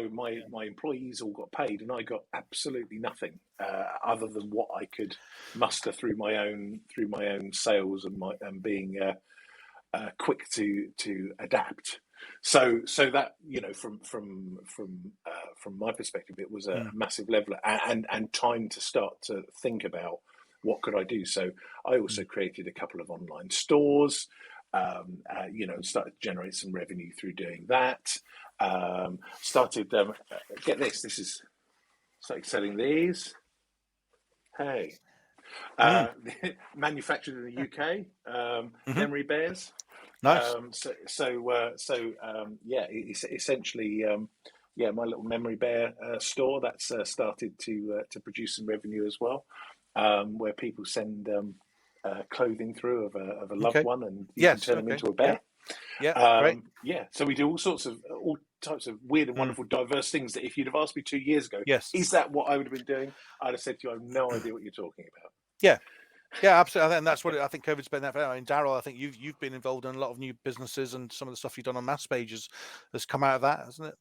Speaker 3: my employees all got paid, and I got absolutely nothing other than what I could muster through my own sales and being quick to adapt. So that from my perspective, it was a massive leveler and time to start to think about, what could I do? So I also created a couple of online stores, started to generate some revenue through doing that. Started selling these. Hey, manufactured in the UK, memory bears.
Speaker 1: Nice.
Speaker 3: Essentially, my little memory bear store that's started to produce some revenue as well. Where people send clothing through of a loved one, and you can turn them into a bear.
Speaker 1: Great.
Speaker 3: So we do all types of weird and wonderful, diverse things that if you'd have asked me 2 years ago, is that what I would have been doing? I'd have said to you, I have no idea what you're talking about.
Speaker 1: Yeah, absolutely. And that's what I think COVID's been that for. I mean, Daryl, I think you've been involved in a lot of new businesses, and some of the stuff you've done on mass pages has come out of that, hasn't it?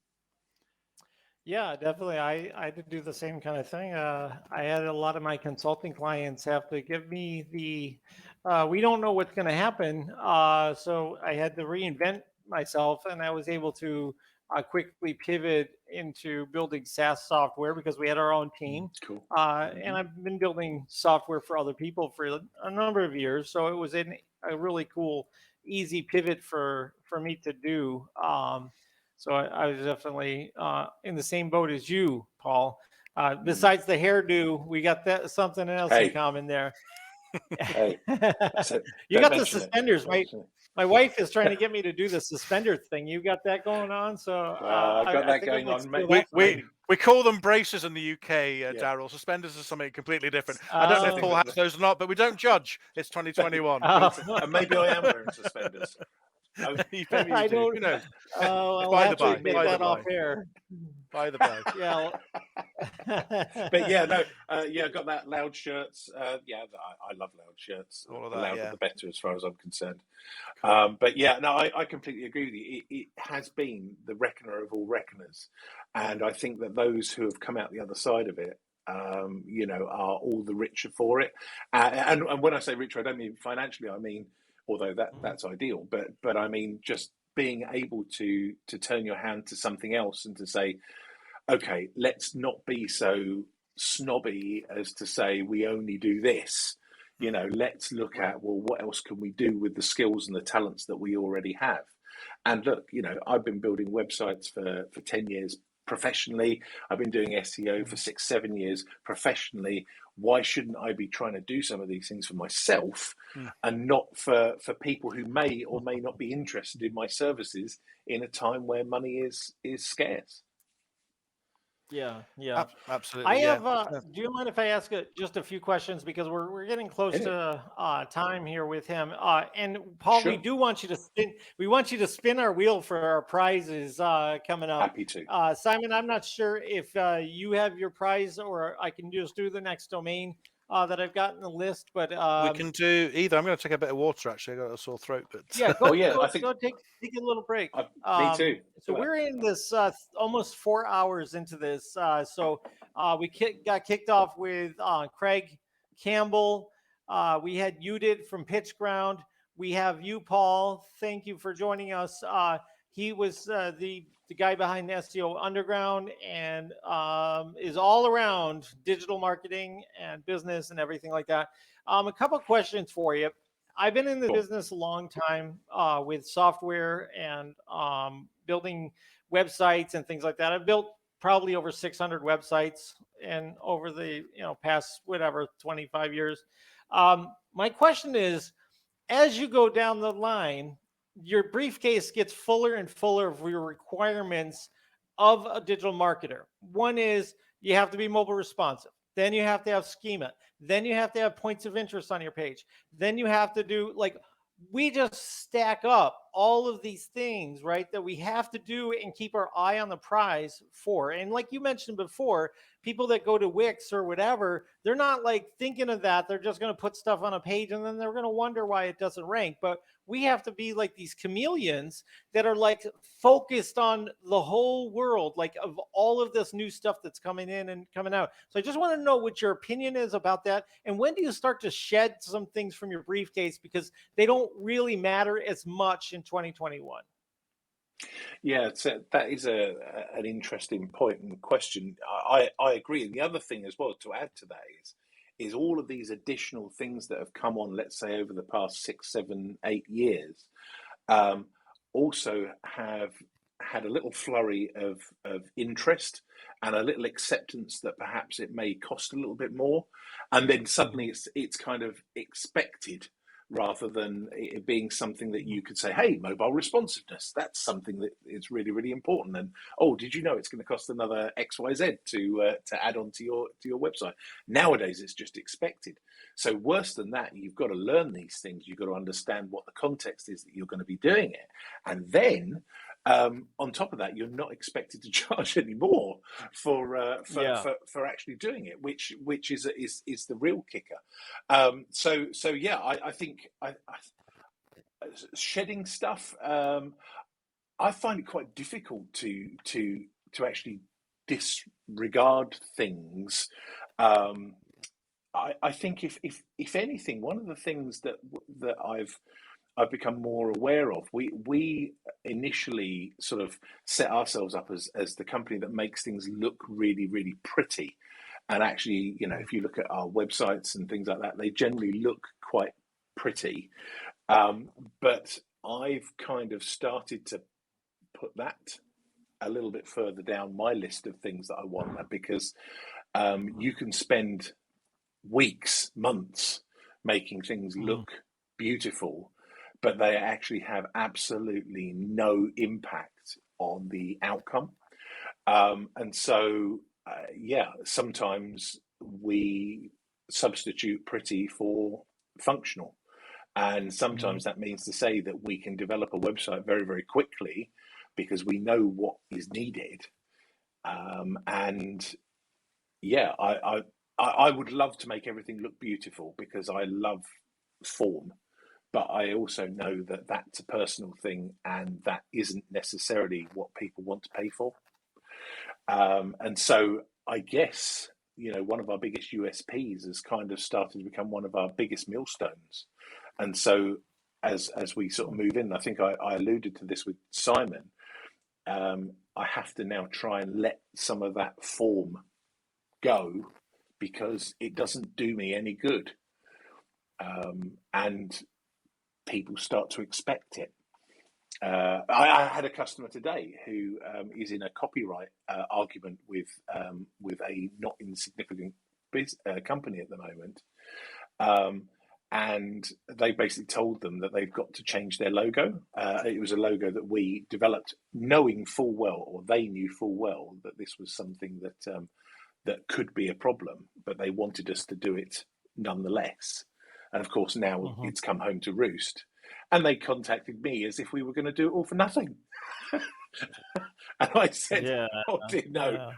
Speaker 2: Yeah, definitely. I did do the same kind of thing. I had a lot of my consulting clients have to give me we don't know what's going to happen. So I had to reinvent myself, and I was able to quickly pivot into building SaaS software because we had our own team.
Speaker 3: Cool.
Speaker 2: And I've been building software for other people for a number of years. So it was a really cool, easy pivot for me to do. So I was definitely in the same boat as you, Paul. Besides the hairdo, we got that something else in common there.
Speaker 3: Hey, so
Speaker 2: you got the suspenders, right? My wife is trying to get me to do the suspender thing. You got that going on, so
Speaker 3: I've got that going on, mate.
Speaker 1: We call them braces in the UK, Daryl. Suspenders is something completely different. I don't know if Paul has those or not, but we don't judge. It's 2021.
Speaker 3: And maybe I am wearing suspenders.
Speaker 1: You maybe do. Who knows?
Speaker 2: I'll have to admit that off air.
Speaker 1: By the by.
Speaker 2: Yeah.
Speaker 3: But yeah, no, I got that loud shirts. I love loud shirts.
Speaker 1: All of
Speaker 3: The
Speaker 1: that,
Speaker 3: louder the better, as far as I'm concerned. But yeah, no, I completely agree with you. It has been the reckoner of all reckoners, and I think that those who have come out the other side of it, are all the richer for it. And when I say richer, I don't mean financially. I mean, although that's ideal, but I mean just being able to turn your hand to something else and to say, okay, let's not be so snobby as to say we only do this. Let's look at, well, what else can we do with the skills and the talents that we already have? And look, I've been building websites for 10 years professionally. I've been doing SEO for 6-7 years professionally. Why shouldn't I be trying to do some of these things for myself and not for people who may or may not be interested in my services in a time where money is scarce?
Speaker 2: Yeah,
Speaker 1: absolutely.
Speaker 2: I have. Do you mind if I ask just a few questions, because we're getting close to time here with him? And Paul,
Speaker 3: Sure.
Speaker 2: we do want you to spin. We want you to spin our wheel for our prizes coming up.
Speaker 3: Happy to.
Speaker 2: Simon, I'm not sure if you have your prize, or I can just do the next domain that I've got in the list. But
Speaker 1: we can do either. I'm going to take a bit of water. Actually, I got a sore throat. But
Speaker 2: yeah, go take a little break.
Speaker 3: Me too.
Speaker 2: So we're in this almost 4 hours into this. So we got kicked off with Craig Campbell. We had Judith from Pitch Ground. We have you, Paul. Thank you for joining us. He was the guy behind SEO Underground, and is all around digital marketing and business and everything like that. A couple of questions for you. I've been in the business a long time with software and building websites and things like that. I've built probably over 600 websites and over the past 25 years. My question is, as you go down the line, your briefcase gets fuller and fuller of your requirements of a digital marketer. One is you have to be mobile responsive. Then you have to have schema. Then you have to have points of interest on your page. Then you have to do, we just stack up all of these things, right, that we have to do and keep our eye on the prize for. And like you mentioned before, people that go to Wix or whatever, they're not thinking of that. They're just going to put stuff on a page and then they're going to wonder why it doesn't rank. But we have to be like these chameleons that are focused on the whole world, of all of this new stuff that's coming in and coming out. So I just want to know what your opinion is about that. And when do you start to shed some things from your briefcase because they don't really matter as much in 2021?
Speaker 3: Yeah, that is an interesting point and question. I agree. And the other thing as well to add to that is all of these additional things that have come on, let's say over the past 6, 7, 8 years, also have had a little flurry of interest and a little acceptance that perhaps it may cost a little bit more, and then suddenly it's kind of expected, rather than it being something that you could say, hey, mobile responsiveness, that's something that is really, really important. And, oh, did you know it's going to cost another XYZ to add on to your website? Nowadays, it's just expected. So worse than that, you've got to learn these things. You've got to understand what the context is that you're going to be doing it. And then on top of that, you're not expected to charge any more for actually doing it, which is the real kicker. I think shedding stuff. I find it quite difficult to actually disregard things. I think if anything, one of the things that I've become more aware of. We initially sort of set ourselves up as the company that makes things look really, really pretty. And actually, you know, if you look at our websites and things like that, they generally look quite pretty. But I've kind of started to put that a little bit further down my list of things that I want, because you can spend weeks, months making things look beautiful, but they actually have absolutely no impact on the outcome. And so, sometimes we substitute pretty for functional. And sometimes that means to say that we can develop a website very, very quickly because we know what is needed. I would love to make everything look beautiful because I love form, but I also know that that's a personal thing and that isn't necessarily what people want to pay for. And so I guess, you know, one of our biggest USPs has kind of started to become one of our biggest millstones. And so as we sort of move in, I think I alluded to this with Simon, I have to now try and let some of that form go because it doesn't do me any good. And people start to expect it. I had a customer today who is in a copyright argument with a not insignificant company at the moment. And they basically told them that they've got to change their logo. It was a logo that we developed knowing full well, or they knew full well, that this was something that could be a problem, but they wanted us to do it nonetheless. And of course, now it's come home to roost. And they contacted me as if we were going to do it all for nothing. And I said, oh dear, no.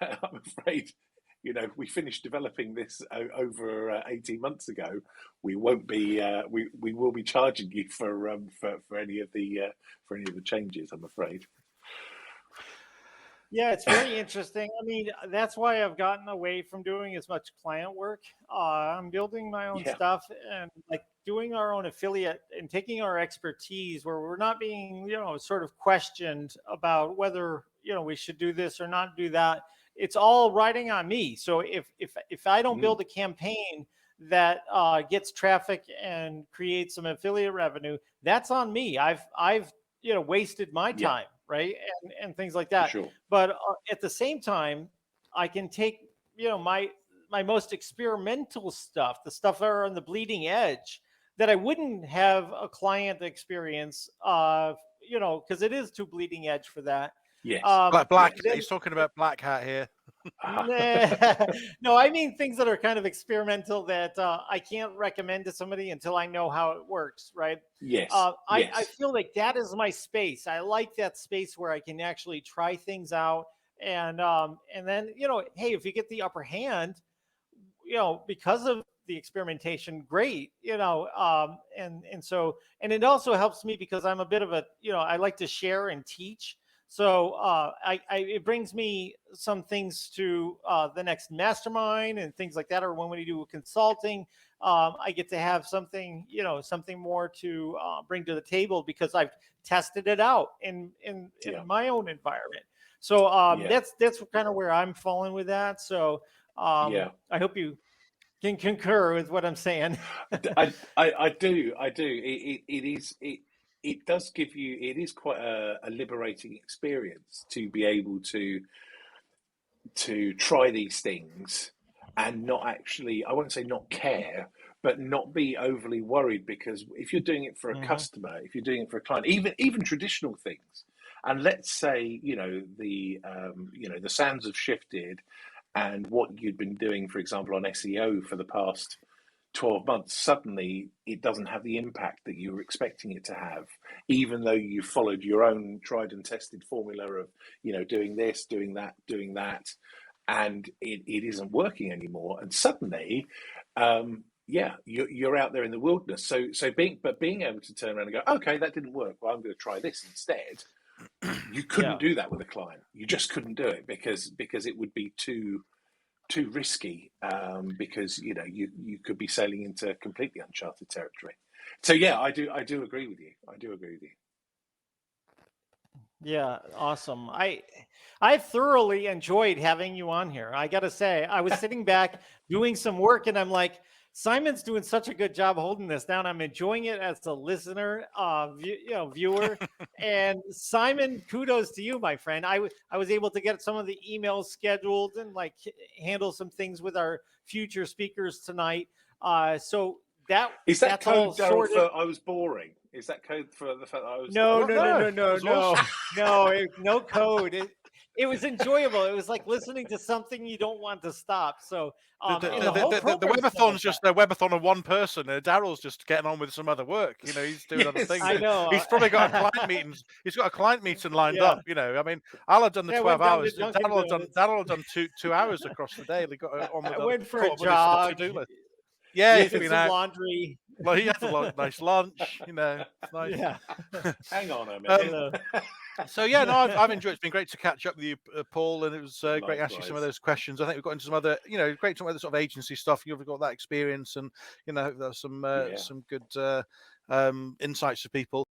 Speaker 3: I'm afraid, you know, we finished developing this over 18 months ago. We won't be, we will be charging you for any of the changes, I'm afraid.
Speaker 2: Yeah, it's very interesting. I mean, that's why I've gotten away from doing as much client work. I'm building my own stuff and like doing our own affiliate and taking our expertise where we're not being, you know, sort of questioned about whether, you know, we should do this or not do that. It's all riding on me. So if I don't build a campaign that gets traffic and creates some affiliate revenue, that's on me. I've you know, wasted my time. Right. And things like that.
Speaker 3: Sure.
Speaker 2: But at the same time, I can take, you know, my most experimental stuff, the stuff that are on the bleeding edge that I wouldn't have a client experience, you know, because it is too bleeding edge for that.
Speaker 3: Yes.
Speaker 1: Black. He's talking about Black Hat here.
Speaker 2: No, I mean things that are kind of experimental that I can't recommend to somebody until I know how it works, right?
Speaker 3: Yes.
Speaker 2: I feel like that is my space. I like that space where I can actually try things out, and then, you know, hey, if you get the upper hand, you know, because of the experimentation, great, you know, and it also helps me because I'm a bit of a, you know, I like to share and teach. So it brings me some things to the next mastermind and things like that, or when we do consulting, I get to have something, you know, something more to bring to the table because I've tested it out in my own environment. So that's kind of where I'm falling with that. So I hope you can concur with what I'm saying.
Speaker 3: I do. It does give you, it is quite a liberating experience to be able to try these things and not actually, I won't say not care, but not be overly worried, because if you're doing it for a customer, if you're doing it for a client, even traditional things, and let's say, you know, the sands have shifted and what you'd been doing, for example, on SEO for the past 12 months, suddenly it doesn't have the impact that you were expecting it to have, even though you followed your own tried and tested formula of, you know, doing this, doing that, and it isn't working anymore. And suddenly, you're out there in the wilderness. So being able to turn around and go, okay, that didn't work, well, I'm going to try this instead. You couldn't do that with a client. You just couldn't do it because it would be too too risky, because you could be sailing into completely uncharted territory. So yeah, I do agree with you.
Speaker 2: Yeah, awesome. I thoroughly enjoyed having you on here. I got to say, I was sitting back doing some work, and I'm like, Simon's doing such a good job holding this down. I'm enjoying it as a listener, viewer. And Simon, kudos to you, my friend. I was able to get some of the emails scheduled and like handle some things with our future speakers tonight. So
Speaker 3: Is that
Speaker 2: that's all
Speaker 3: code, Daryl,
Speaker 2: sorted.
Speaker 3: for I was boring? Is that code for the fact that I was?
Speaker 2: No,
Speaker 1: That was awesome.
Speaker 2: no code. It was enjoyable. It was like listening to something you don't want to stop. So
Speaker 1: The
Speaker 2: the
Speaker 1: Webbython's just a Webathon of one person. Daryl's just getting on with some other work. He's doing other
Speaker 3: Yes.
Speaker 1: things.
Speaker 2: I know.
Speaker 1: He's probably got a client meetings. He's got a client meeting lined
Speaker 2: Yeah.
Speaker 1: up. I mean, I'll have done the
Speaker 2: Yeah, I
Speaker 1: 12
Speaker 2: went down to
Speaker 1: hours.
Speaker 2: Dunkin'
Speaker 1: Darryl have done 2 hours across the day. They got on with
Speaker 2: I went for a
Speaker 1: caught up with his
Speaker 2: jog.
Speaker 1: to-do list. Yeah, he's
Speaker 2: Did
Speaker 1: been
Speaker 2: some
Speaker 1: out.
Speaker 2: laundry.
Speaker 1: Well, he had a nice lunch. It's nice.
Speaker 2: Yeah.
Speaker 3: Hang on a minute.
Speaker 1: So yeah, no, I've enjoyed. It's been great to catch up with you, Paul, and it was great to ask you some of
Speaker 3: Likewise.
Speaker 1: those questions. I think we've got into some other, great some other sort of agency stuff. You've got that experience, and there's some good insights for people.